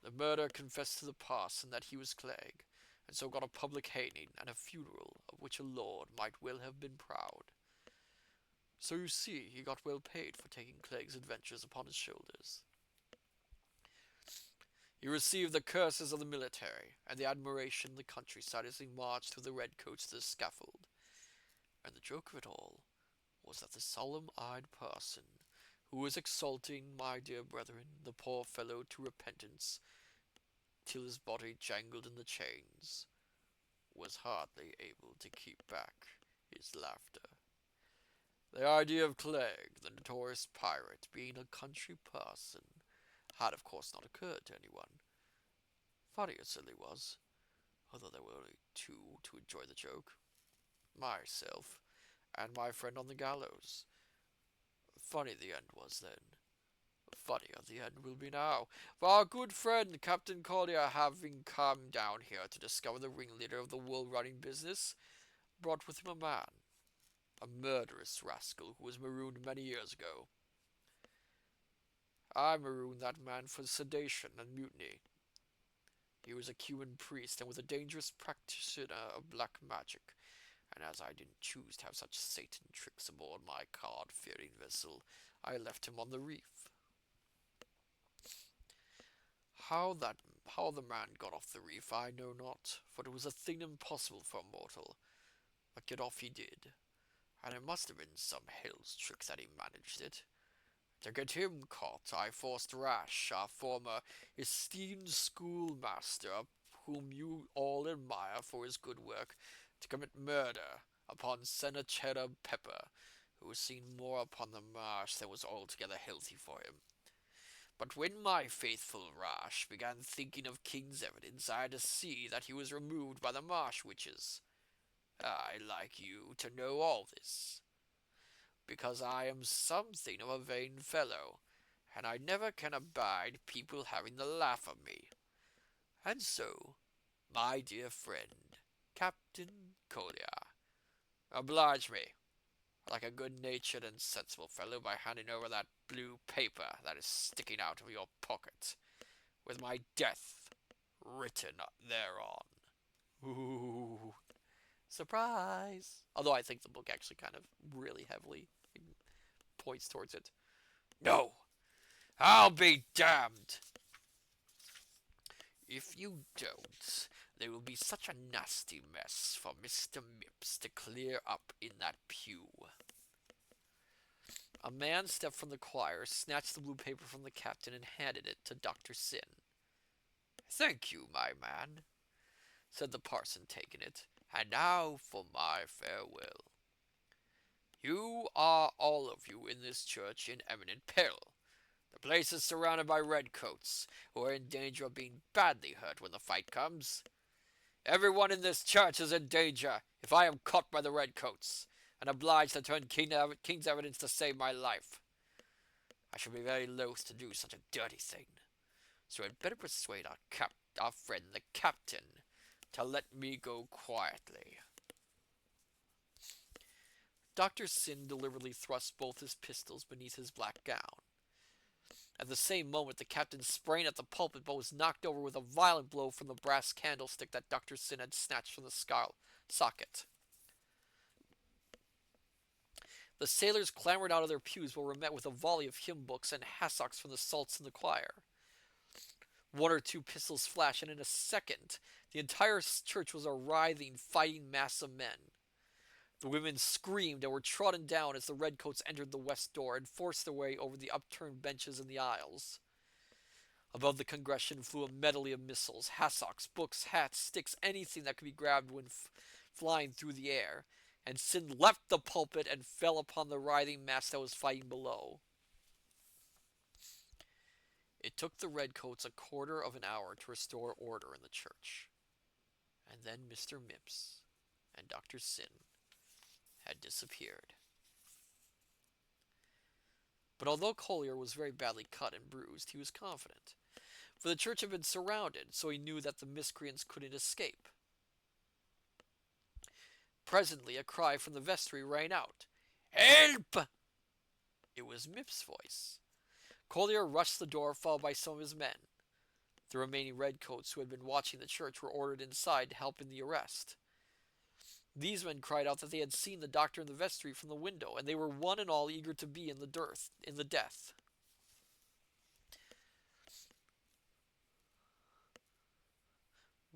The murderer confessed to the parson that he was Clegg, and so got a public hanging and a funeral of which a lord might well have been proud. So you see, he got well paid for taking Clegg's adventures upon his shoulders. He received the curses of the military and the admiration of the countryside as he marched with the redcoats to the scaffold. And the joke of it all was that the solemn-eyed parson, who was exalting my dear brethren, the poor fellow, to repentance, till his body jangled in the chains, was hardly able to keep back his laughter. The idea of Clegg, the notorious pirate, being a country parson, had of course not occurred to anyone. Funny it certainly was, although there were only two to enjoy the joke. Myself, and my friend on the gallows. Funny the end was then. Funnier the end will be now, for our good friend Captain Collier, having come down here to discover the ringleader of the wool-running business, brought with him a man, a murderous rascal who was marooned many years ago. I marooned that man for sedation and mutiny. He was a Cuban priest and was a dangerous practitioner of black magic, and as I didn't choose to have such Satan tricks aboard my card-fearing vessel, I left him on the reef. How that how the man got off the reef I know not, for it was a thing impossible for a mortal, but get off he did, and it must have been some hell's trick that he managed it. To get him caught, I forced Rash, our former esteemed schoolmaster, whom you all admire for his good work, to commit murder upon Sennacherib Pepper, who was seen more upon the marsh than was altogether healthy for him. But when my faithful Rash began thinking of King's evidence, I had to see that he was removed by the marsh witches. I like you to know all this, because I am something of a vain fellow, and I never can abide people having the laugh of me. And so, my dear friend, Captain Collier, oblige me, like a good-natured and sensible fellow, by handing over that blue paper that is sticking out of your pocket, with my death written thereon. Ooh, surprise! Although I think the book actually kind of really heavily points towards it. No, I'll be damned! If you don't, there will be such a nasty mess for Mr. Mipps to clear up in that pew. A man stepped from the choir, snatched the blue paper from the captain, and handed it to Doctor Syn. Thank you, my man, said the parson, taking it. And now for my farewell. You are all of you in this church in imminent peril. The place is surrounded by redcoats, who are in danger of being badly hurt when the fight comes. Everyone in this church is in danger if I am caught by the redcoats, and obliged to turn King's evidence to save my life. I should be very loath to do such a dirty thing, so I'd better persuade our friend the captain to let me go quietly. Doctor Syn deliberately thrust both his pistols beneath his black gown. At the same moment, the captain sprang at the pulpit, but was knocked over with a violent blow from the brass candlestick that Doctor Syn had snatched from the socket. The sailors clambered out of their pews, but were met with a volley of hymn books and hassocks from the salts in the choir. One or two pistols flashed, and in a second, the entire church was a writhing, fighting mass of men. The women screamed and were trodden down as the redcoats entered the west door and forced their way over the upturned benches in the aisles. Above the congregation flew a medley of missiles, hassocks, books, hats, sticks, anything that could be grabbed when flying through the air, and Syn leapt the pulpit and fell upon the writhing mass that was fighting below. It took the redcoats a quarter of an hour to restore order in the church, and then Mr. Mipps and Doctor Syn had disappeared. But although Collier was very badly cut and bruised, he was confident, for the church had been surrounded, so he knew that the miscreants couldn't escape. Presently a cry from the vestry rang out. "Help!" It was Mip's voice. Collier rushed to the door, followed by some of his men. The remaining redcoats who had been watching the church were ordered inside to help in the arrest. These men cried out that they had seen the doctor in the vestry from the window, and they were one and all eager to be in the death.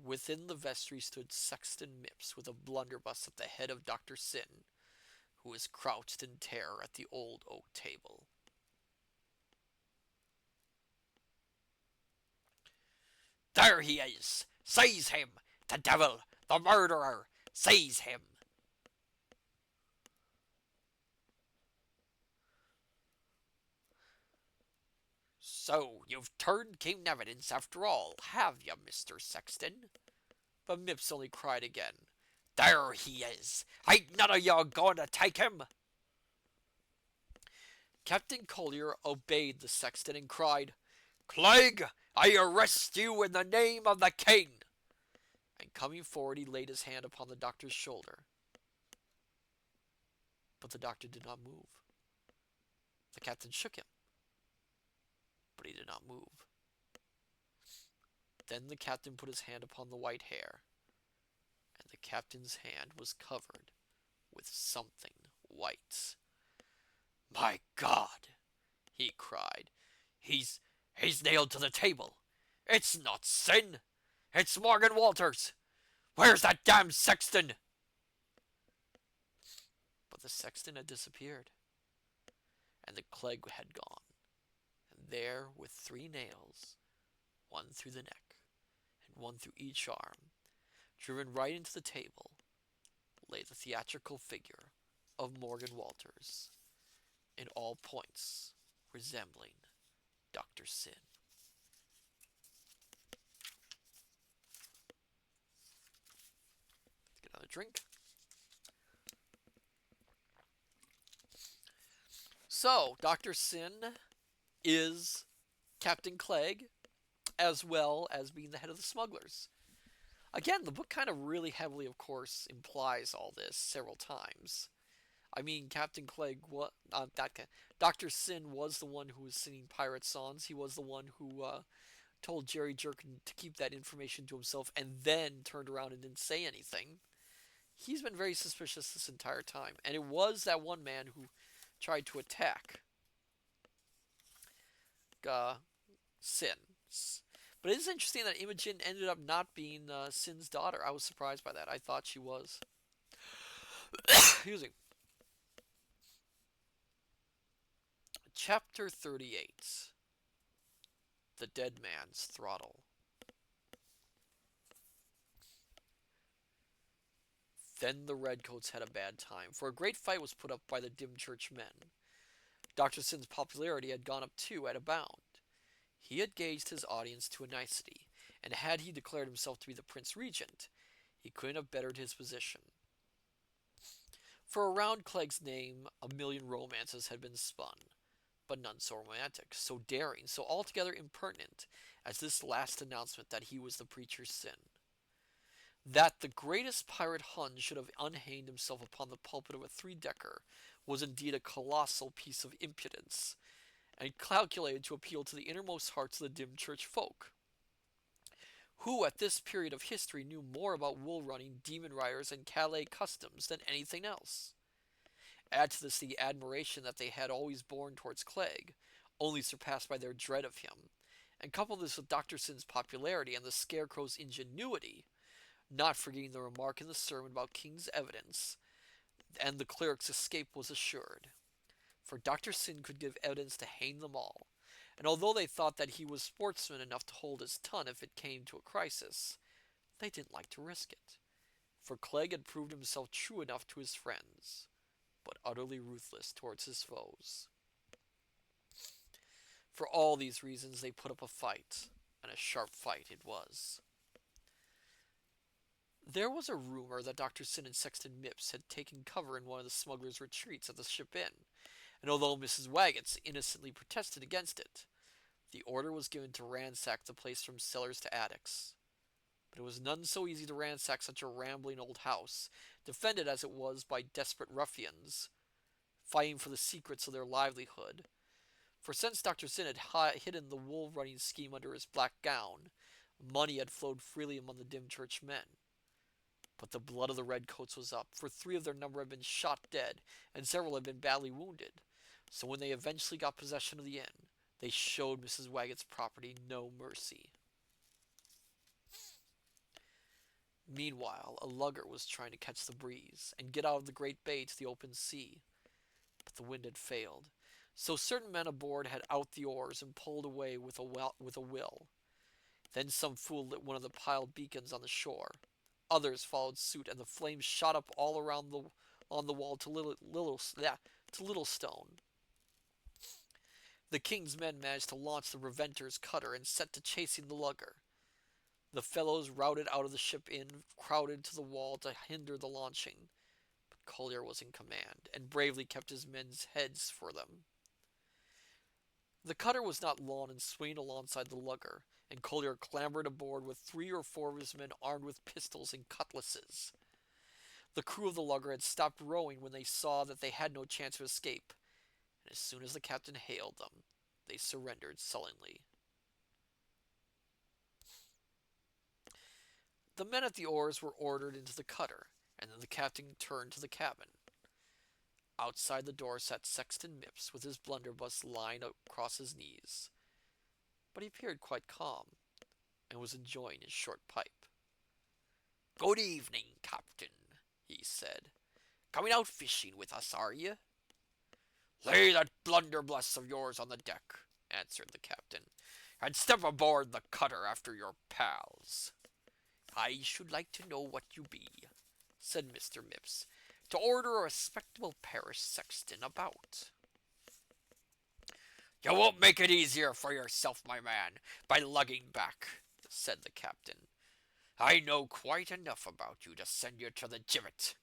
Within the vestry stood Sexton Mipps with a blunderbuss at the head of Doctor Syn, who was crouched in terror at the old oak table. "There he is! Seize him! The devil! The murderer! Seize him!" "So you've turned King Evidence after all, have you, Mr. Sexton?" But Mipps only cried again. "There he is! Ain't none of you going to take him?" Captain Collier obeyed the sexton and cried, "Clegg, I arrest you in the name of the king!" And coming forward, he laid his hand upon the doctor's shoulder. But the doctor did not move. The captain shook him, but he did not move. Then the captain put his hand upon the white hair, and the captain's hand was covered with something white. "My God!" he cried. He's nailed to the table. It's not Syn. It's Morgan Walters. Where's that damned sexton?" But the sexton had disappeared, and the Clegg had gone. And there, with 3 nails, one through the neck, and one through each arm, driven right into the table, lay the theatrical figure of Morgan Walters, in all points resembling Doctor Syn. Let's get another drink. So, Doctor Syn is Captain Clegg, as well as being the head of the smugglers. Again, the book kind of really heavily, of course, implies all this several times. I mean, Captain Clegg, Doctor Syn was the one who was singing pirate songs. He was the one who told Jerry Jerkin to keep that information to himself, and then turned around and didn't say anything. He's been very suspicious this entire time, and it was that one man who tried to attack Syn. But it is interesting that Imogen ended up not being Syn's daughter. I was surprised by that. I thought she was. Excuse me. Chapter 38. The Dead Man's Throttle. Then the Redcoats had a bad time, for a great fight was put up by the Dymchurch men. Dr. Syn's popularity had gone up too at a bound. He had gauged his audience to a nicety, and had he declared himself to be the Prince Regent, he couldn't have bettered his position. For around Clegg's name 1,000,000 romances had been spun, but none so romantic, so daring, so altogether impertinent as this last announcement that he was the preacher's Syn. That the greatest pirate Hun should have unhanged himself upon the pulpit of a 3-decker was indeed a colossal piece of impudence, and calculated to appeal to the innermost hearts of the Dymchurch folk, who at this period of history knew more about wool-running, demon riders, and Calais customs than anything else. Add to this the admiration that they had always borne towards Clegg, only surpassed by their dread of him, and couple this with Dr. Syn's popularity and the Scarecrow's ingenuity, not forgetting the remark in the sermon about King's evidence, and the cleric's escape was assured. For Dr. Syn could give evidence to hang them all, and although they thought that he was sportsman enough to hold his tongue if it came to a crisis, they didn't like to risk it, for Clegg had proved himself true enough to his friends, but utterly ruthless towards his foes. For all these reasons they put up a fight, and a sharp fight it was. There was a rumor that Dr. Syn and Sexton Mipps had taken cover in one of the smugglers' retreats at the Ship Inn, and although Mrs. Waggetts innocently protested against it, the order was given to ransack the place from cellars to attics. But it was none so easy to ransack such a rambling old house, defended as it was by desperate ruffians, fighting for the secrets of their livelihood. For since Doctor Syn had hidden the wool-running scheme under his black gown, money had flowed freely among the Dymchurch men. But the blood of the redcoats was up, for 3 of their number had been shot dead, and several had been badly wounded. So when they eventually got possession of the inn, they showed Mrs. Waggetts' property no mercy. Meanwhile, a lugger was trying to catch the breeze and get out of the great bay to the open sea, but the wind had failed. So certain men aboard had out the oars and pulled away with a will. Then some fool lit one of the piled beacons on the shore. Others followed suit, and the flames shot up all around on the wall to Littlestone. The king's men managed to launch the Reventer's cutter and set to chasing the lugger. The fellows routed out of the ship inn crowded to the wall to hinder the launching, but Collier was in command, and bravely kept his men's heads for them. The cutter was not long in swinging alongside the lugger, and Collier clambered aboard with 3 or 4 of his men armed with pistols and cutlasses. The crew of the lugger had stopped rowing when they saw that they had no chance of escape, and as soon as the captain hailed them, they surrendered sullenly. The men at the oars were ordered into the cutter, and then the captain turned to the cabin. Outside the door sat Sexton Mipps with his blunderbuss lying across his knees, but he appeared quite calm, and was enjoying his short pipe. "Good evening, Captain," he said. "Coming out fishing with us, are you?" "Lay that blunderbuss of yours on the deck," answered the captain, "and step aboard the cutter after your pals." "I should like to know what you be," said Mr. Mipps, "to order a respectable parish sexton about." "You won't make it easier for yourself, my man, by lugging back," said the captain. "I know quite enough about you to send you to the gibbet."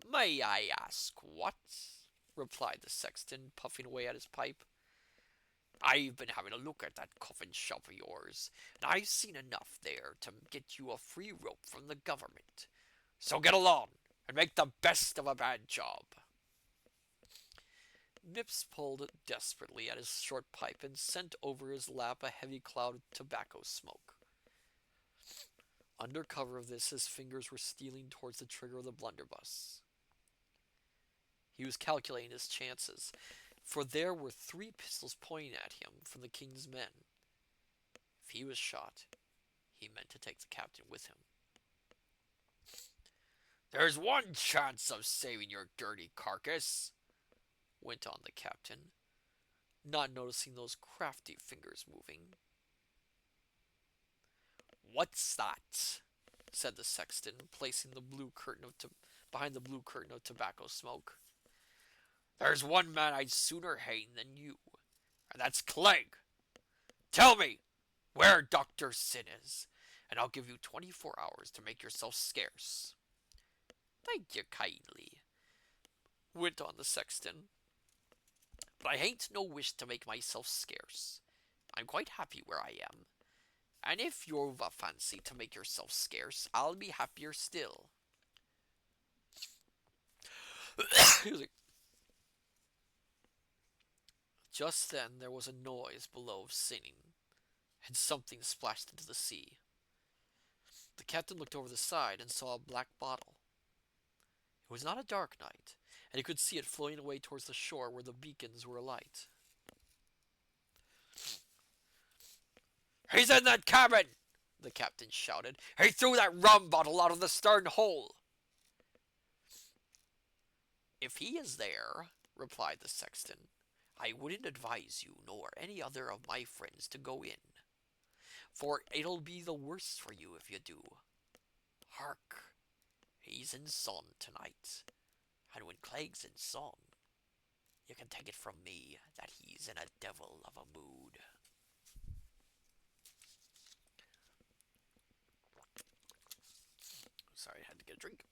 "May I ask what?" replied the sexton, puffing away at his pipe. "I've been having a look at that coffin shop of yours, and I've seen enough there to get you a free rope from the government. So get along, and make the best of a bad job." Mipps pulled desperately at his short pipe and sent over his lap a heavy cloud of tobacco smoke. Under cover of this, his fingers were stealing towards the trigger of the blunderbuss. He was calculating his chances, for there were 3 pistols pointing at him from the king's men. If he was shot, he meant to take the captain with him. "There's one chance of saving your dirty carcass," went on the captain, not noticing those crafty fingers moving. "What's that?" said the sexton, placing the blue curtain behind the blue curtain of tobacco smoke. "There's one man I'd sooner hang than you, and that's Clegg. Tell me where Doctor Syn is, and I'll give you 24 hours to make yourself scarce." "Thank you kindly," went on the sexton, "but I hain't no wish to make myself scarce. I'm quite happy where I am, and if you've a fancy to make yourself scarce, I'll be happier still." Just then there was a noise below of singing, and something splashed into the sea. The captain looked over the side and saw a black bottle. It was not a dark night, and he could see it floating away towards the shore where the beacons were alight. "He's in that cabin!" the captain shouted. "He threw that rum bottle out of the stern hole." "If he is there," replied the sexton, "I wouldn't advise you nor any other of my friends to go in, for it'll be the worse for you if you do. Hark! He's in song tonight, and when Clegg's in song, you can take it from me that he's in a devil of a mood." Sorry, I had to get a drink.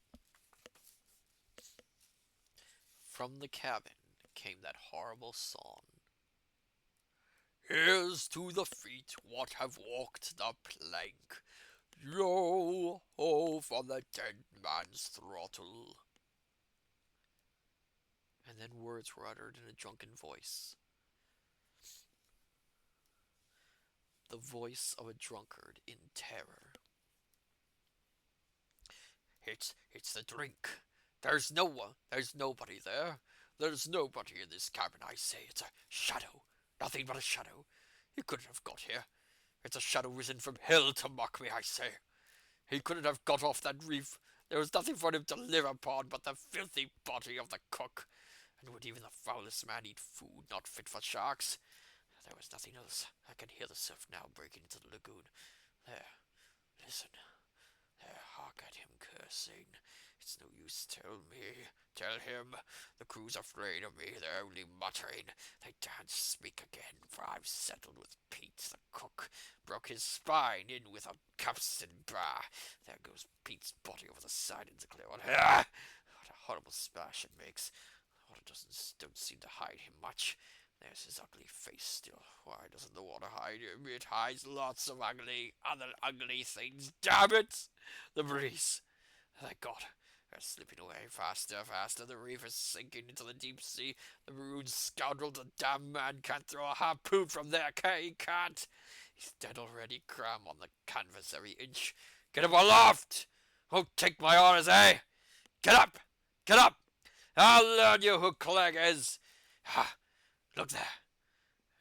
From the cabin came that horrible song. "Here's to the feet what have walked the plank. for the dead man's throttle. And then words were uttered in a drunken voice. The voice of a drunkard in terror. It's the drink. There's no one. There's nobody there. There's nobody in this cabin, I say. It's a shadow. Nothing but a shadow. He couldn't have got here. It's a shadow risen from hell to mock me, I say. He couldn't have got off that reef. There was nothing for him to live upon but the filthy body of the cook. And would even the foulest man eat food not fit for sharks? There was nothing else. I can hear the surf now breaking into the lagoon. There, listen. There, hark at him cursing. It's no use, tell him. The crew's afraid of me, they're only muttering. They daren't speak again, for I've settled with Pete, the cook. Broke his spine in with a capstan bar. There goes Pete's body over the side into clear water. Ah! What a horrible splash it makes. The water don't seem to hide him much. There's his ugly face still. Why doesn't the water hide him? It hides lots of other ugly things. Damn it! The breeze. Thank God. They're slipping away faster, faster. The reef is sinking into the deep sea. The maroon scoundrel, the damn man, can't throw a harpoon from there. He can't. He's dead already. Cram on the canvas every inch. Get him aloft! Won't take my orders, eh? Get up! Get up! I'll learn you who Clegg is. Ha! Look there.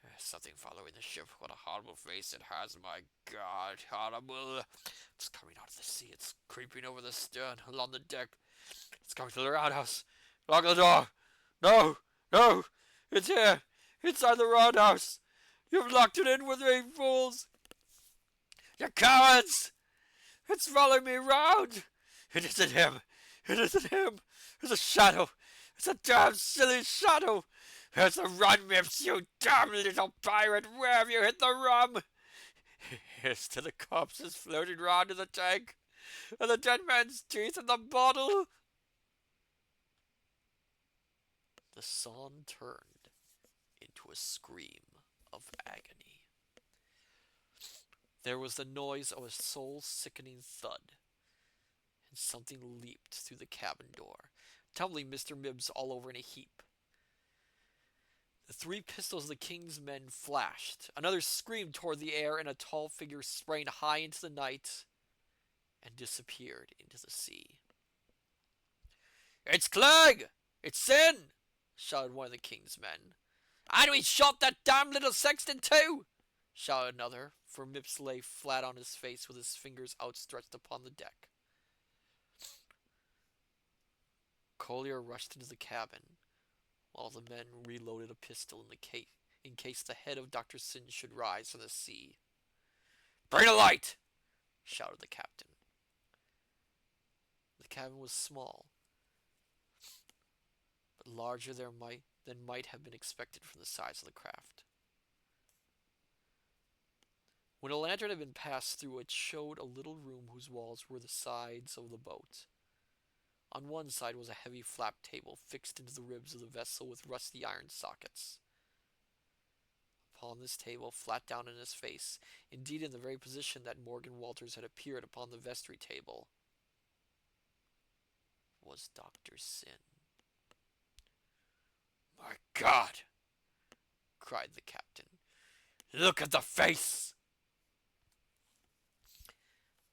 There's something following the ship. What a horrible face it has. My God, horrible. It's coming out of the sea. It's creeping over the stern, along the deck. It's coming to the roundhouse. Lock the door. No, no. It's here. Inside the roundhouse. You've locked it in with me, fools. You cowards. It's following me round. It isn't him. It isn't him. It's a shadow. It's a damn silly shadow. Here's the run, Mips, you damn little pirate! Where have you hit the rum? Here's to the corpses floating round in the tank, and the dead man's teeth in the bottle. The song turned into a scream of agony. There was the noise of a soul-sickening thud, and something leaped through the cabin door, tumbling Mr. Mibbs all over in a heap. The 3 pistols of the king's men flashed. Another screamed toward the air, and a tall figure sprang high into the night and disappeared into the sea. It's Clegg! It's Syn! Shouted one of the king's men. And we shot that damn little sexton too! Shouted another, for Mips lay flat on his face with his fingers outstretched upon the deck. Collier rushed into the cabin, while the men reloaded a pistol in case the head of Doctor Syn should rise from the sea. Bring a light! Shouted the captain. The cabin was small, but larger than might have been expected from the size of the craft. When a lantern had been passed through, it showed a little room whose walls were the sides of the boat. On one side was a heavy flap table fixed into the ribs of the vessel with rusty iron sockets. Upon this table, flat down in his face, indeed in the very position that Morgan Walters had appeared upon the vestry table, was Doctor Syn. My God! Cried the captain. Look at the face!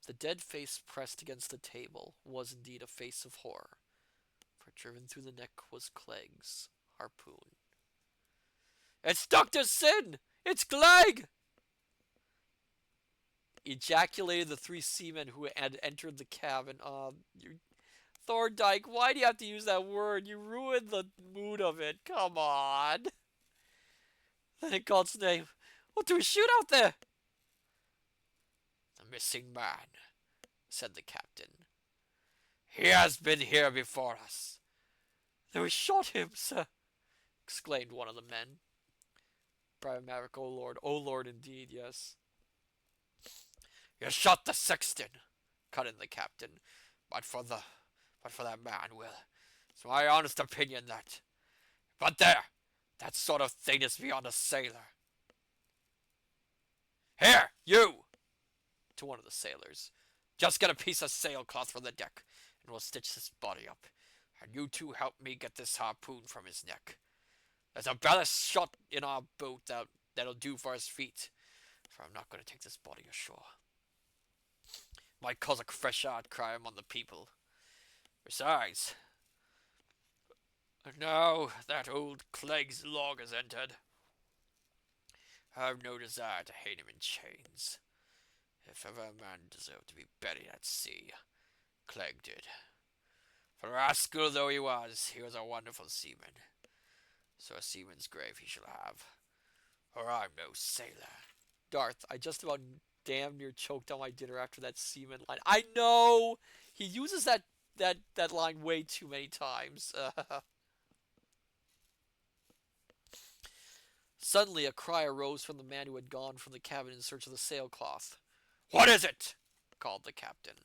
The dead face pressed against the table was indeed a face of horror, for driven through the neck was Clegg's harpoon. It's Doctor Syn! It's Clegg! Ejaculated the 3 seamen who had entered the cabin. Thorndyke, why do you have to use that word? You ruined the mood of it. Come on. Then in God's name, what do we shoot out there? The missing man, said the captain. He has been here before us. Then we shot him, sir, exclaimed one of the men. Brian Maverick, oh Lord, indeed, yes. You shot the sexton, cut in the captain, but for that man, Will, it's my honest opinion that. But there, that sort of thing is beyond a sailor. Here, you, to one of the sailors. Just get a piece of sailcloth from the deck, and we'll stitch this body up. And you two help me get this harpoon from his neck. There's a ballast shot in our boat that'll do for his feet, for I'm not going to take this body ashore. Might cause a fresh outcry among the people. Besides, now that old Clegg's log has entered, I've no desire to hate him in chains. If ever a man deserved to be buried at sea, Clegg did. For rascal though he was a wonderful seaman. So a seaman's grave he shall have, or I'm no sailor. Darth, I just about damn near choked on my dinner after that seaman line. I know! He uses that line way too many times. Suddenly a cry arose from the man who had gone from the cabin in search of the sailcloth. "What is it?" called the captain.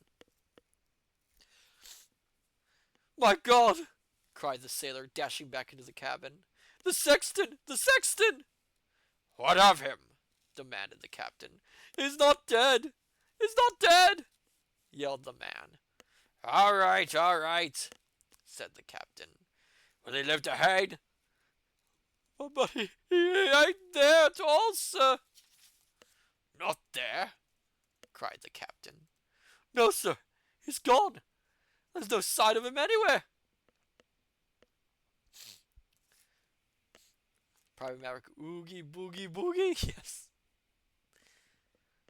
"My God!" cried the sailor, dashing back into the cabin. "The sexton! The sexton!" "What of him?" demanded the captain. "He's not dead! He's not dead!" yelled the man. All right, said the captain. "Will he live to hide?" "Oh, but he ain't there at all, sir." "Not there?" cried the captain. "No, sir. He's gone. There's no sign of him anywhere." Private Maverick, oogie boogie boogie. Yes.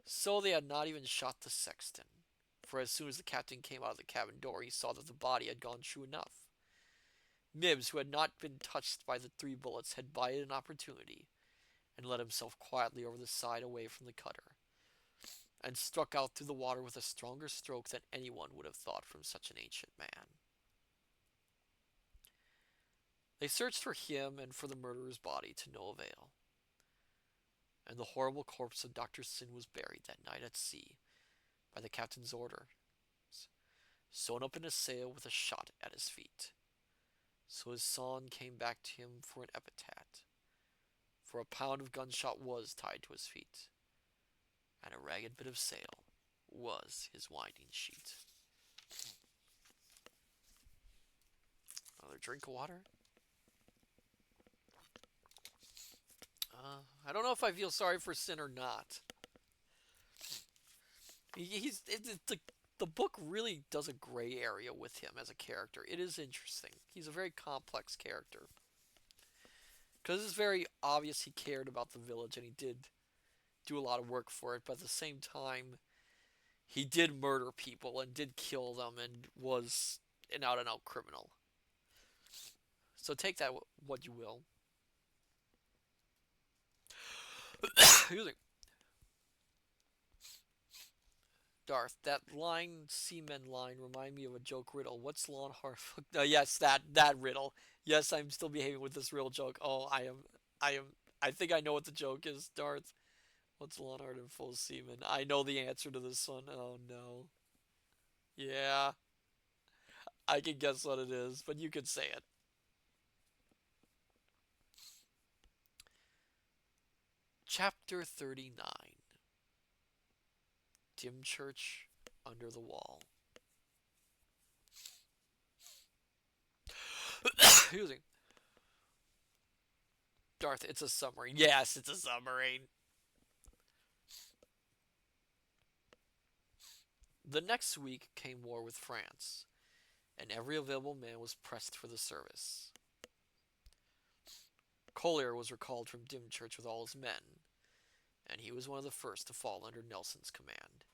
So they had not even shot the sexton, for as soon as the captain came out of the cabin door, he saw that the body had gone true enough. Mibbs, who had not been touched by the 3 bullets, had bided an opportunity and let himself quietly over the side away from the cutter, and struck out through the water with a stronger stroke than anyone would have thought from such an ancient man. They searched for him and for the murderer's body to no avail, and the horrible corpse of Doctor Syn was buried that night at sea by the captain's orders, sewn up in a sail with a shot at his feet. So his son came back to him for an epitaph, for a pound of gunshot was tied to his feet, and a ragged bit of sail was his winding sheet. Another drink of water. I don't know if I feel sorry for Syn or not. The book really does a gray area with him as a character. It is interesting. He's a very complex character. Because it's very obvious he cared about the village and he did do a lot of work for it, but at the same time, he did murder people and did kill them and was an out-and-out criminal. So take that what you will. Excuse me. Darth, that line, seamen line, remind me of a joke riddle. What's lawn hard? Yes, that riddle. Yes, I'm still behaving with this real joke. Oh, I think I know what the joke is, Darth. What's lawn hard and full of semen? I know the answer to this one. Oh no. Yeah, I can guess what it is, but you can say it. Chapter 39. Dim Church Under the Wall. Excuse me. Darth, it's a submarine. Yes, it's a submarine. The next week came war with France, and every available man was pressed for the service. Collier was recalled from Dymchurch with all his men, and he was one of the first to fall under Nelson's command.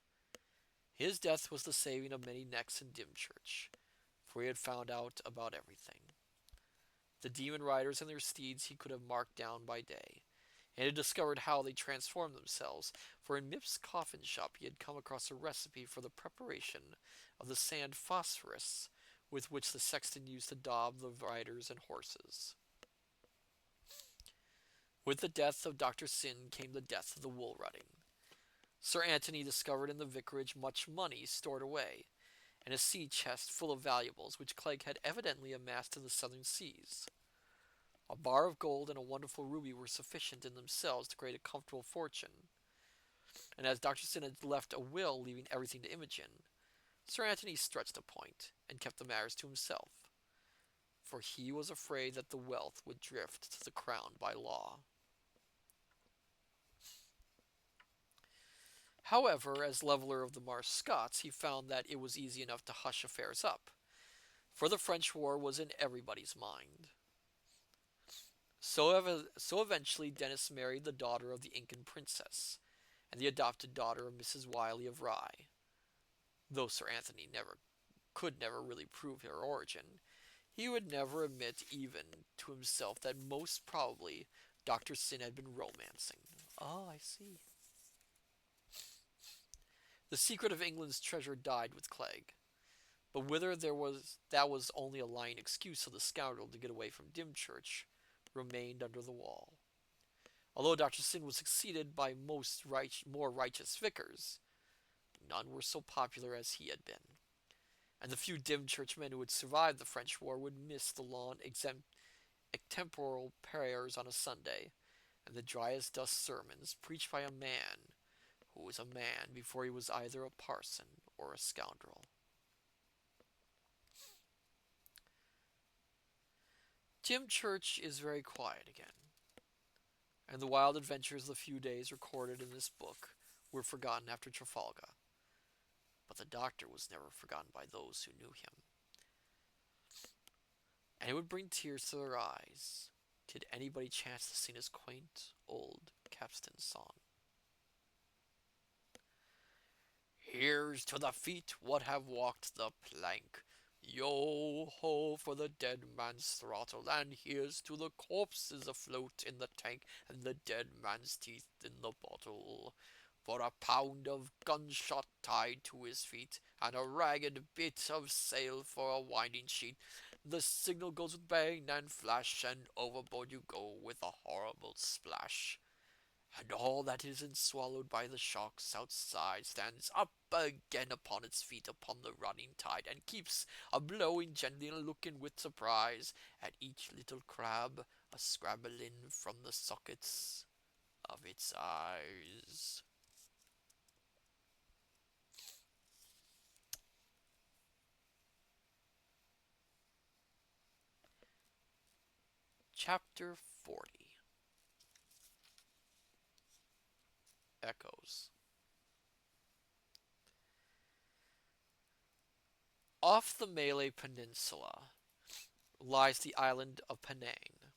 His death was the saving of many necks in Dymchurch, for he had found out about everything. The demon riders and their steeds he could have marked down by day, and had discovered how they transformed themselves, for in Mip's coffin shop he had come across a recipe for the preparation of the sand phosphorus with which the sexton used to daub the riders and horses. With the death of Doctor Syn came the death of the wool rutting. Sir Antony discovered in the vicarage much money stored away, and a sea chest full of valuables which Clegg had evidently amassed in the southern seas. A bar of gold and a wonderful ruby were sufficient in themselves to create a comfortable fortune, and as Dr. Syn had left a will leaving everything to Imogen, Sir Anthony stretched a point and kept the matters to himself, for he was afraid that the wealth would drift to the crown by law. However, as leveler of the Marsh Scots, he found that it was easy enough to hush affairs up, for the French war was in everybody's mind. So eventually Dennis married the daughter of the Incan princess, and the adopted daughter of Mrs. Wiley of Rye, though Sir Anthony never really prove her origin. He would never admit even to himself that most probably Doctor Syn had been romancing. Oh, I see. The secret of England's treasure died with Clegg, but whether that was only a lying excuse of the scoundrel to get away from Dymchurch remained under the wall. Although Doctor Syn was succeeded by more righteous vicars, none were so popular as he had been, and the few Dymchurch men who had survived the French war would miss the long extemporal prayers on a Sunday, and the dry as dust sermons preached by a man who was a man before he was either a parson or a scoundrel. Dymchurch is very quiet again, and the wild adventures of the few days recorded in this book were forgotten after Trafalgar. But the doctor was never forgotten by those who knew him, and it would bring tears to their eyes did anybody chance to sing his quaint old capstan song. Here's to the feet what have walked the plank. Yo ho for the dead man's throttle, and here's to the corpses afloat in the tank, and the dead man's teeth in the bottle. For a pound of gunshot tied to his feet, and a ragged bit of sail for a winding sheet. The signal goes with bang and flash, and overboard you go with a horrible splash. And all that isn't swallowed by the sharks outside stands up again upon its feet upon the running tide, and keeps a blowing gently and looking with surprise at each little crab a scrabbling from the sockets of its eyes. Chapter 40. Echoes. Off the Malay Peninsula lies the island of Penang.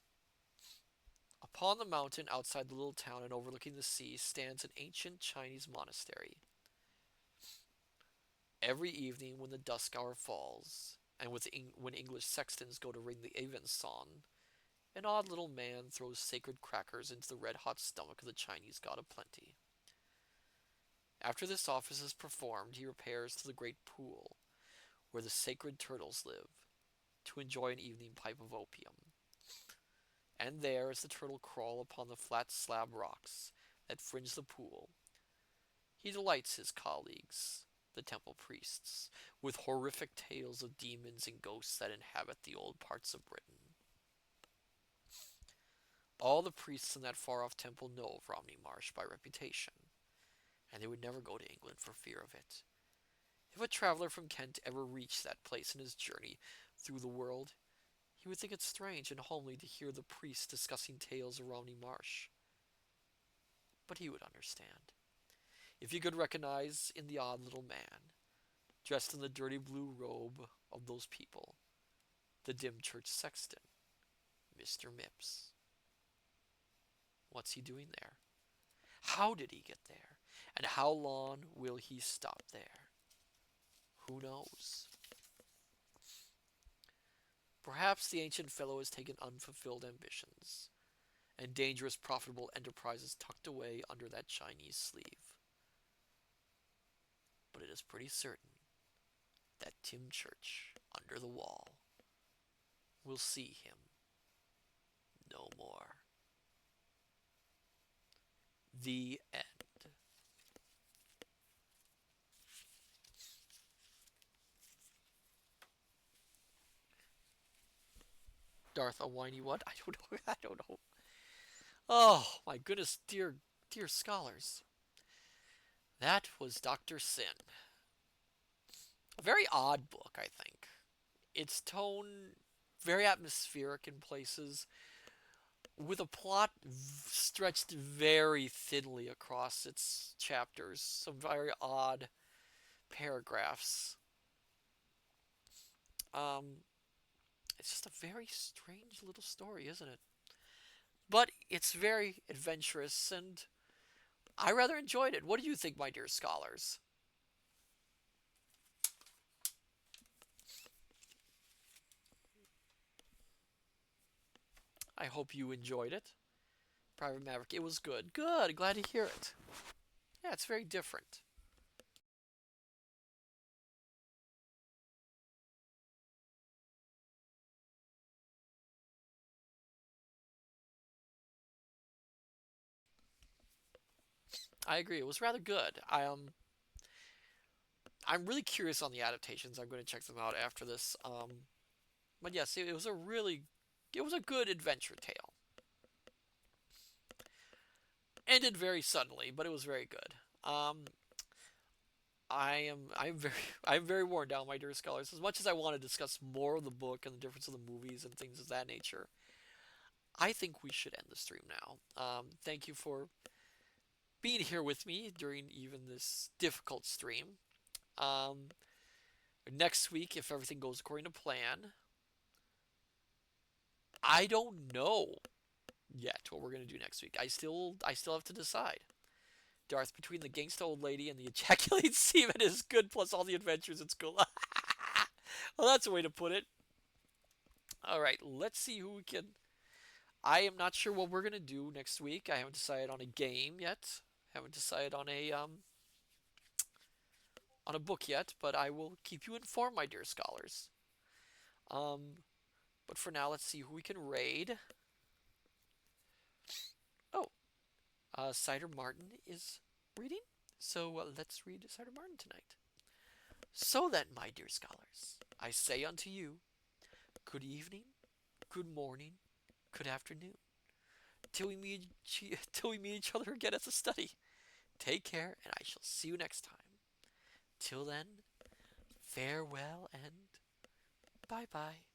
Upon the mountain outside the little town and overlooking the sea stands an ancient Chinese monastery. Every evening when the dusk hour falls, and when English sextons go to ring the evensong, an odd little man throws sacred crackers into the red-hot stomach of the Chinese god of plenty. After this office is performed, he repairs to the great pool, where the sacred turtles live, to enjoy an evening pipe of opium. And there, as the turtle crawl upon the flat slab rocks that fringe the pool, he delights his colleagues, the temple priests, with horrific tales of demons and ghosts that inhabit the old parts of Britain. All the priests in that far-off temple know of Romney Marsh by reputation, and they would never go to England for fear of it. If a traveler from Kent ever reached that place in his journey through the world, he would think it strange and homely to hear the priests discussing tales of Romney Marsh. But he would understand, if he could recognize in the odd little man, dressed in the dirty blue robe of those people, the Dymchurch sexton, Mr. Mipps. What's he doing there? How did he get there? And how long will he stop there? Who knows? Perhaps the ancient fellow has taken unfulfilled ambitions, and dangerous profitable enterprises tucked away under that Chinese sleeve. But it is pretty certain that Dymchurch, under the wall, will see him no more. The end. Darth, a whiny what? I don't know. I don't know. Oh, my goodness, dear scholars. That was Doctor Syn. A very odd book, I think. Its tone very atmospheric in places, with a plot stretched very thinly across its chapters. Some very odd paragraphs. Um, it's just a very strange little story, isn't it? But it's very adventurous, and I rather enjoyed it. What do you think, my dear scholars? I hope you enjoyed it. Private Maverick, it was good. Good, glad to hear it. Yeah, it's very different. I agree. It was rather good. I'm really curious on the adaptations. I'm going to check them out after this. But yes, it was a really, it was a good adventure tale. Ended very suddenly, but it was very good. Um, I'm very I'm very worn down, my dear scholars. As much as I want to discuss more of the book and the difference of the movies and things of that nature, I think we should end the stream now. Thank you for being here with me during even this difficult stream. Um, Next week, if everything goes according to plan, I don't know yet what we're gonna do next week. I still have to decide. Darth, between the gangsta old lady and the ejaculating semen is good, plus all the adventures in school. Well, that's a way to put it. All right, let's see who we can. I am not sure what we're gonna do next week. I haven't decided on a game yet. Haven't decided on a book yet, but I will keep you informed, my dear scholars. Um, but for now, let's see who we can raid. Oh, Cider Martin is reading, so let's read Cider Martin tonight. So then, my dear scholars, I say unto you, good evening, good morning, good afternoon, till we meet till we meet each other again at the study. Take care, and I shall see you next time. Till then, farewell and bye bye.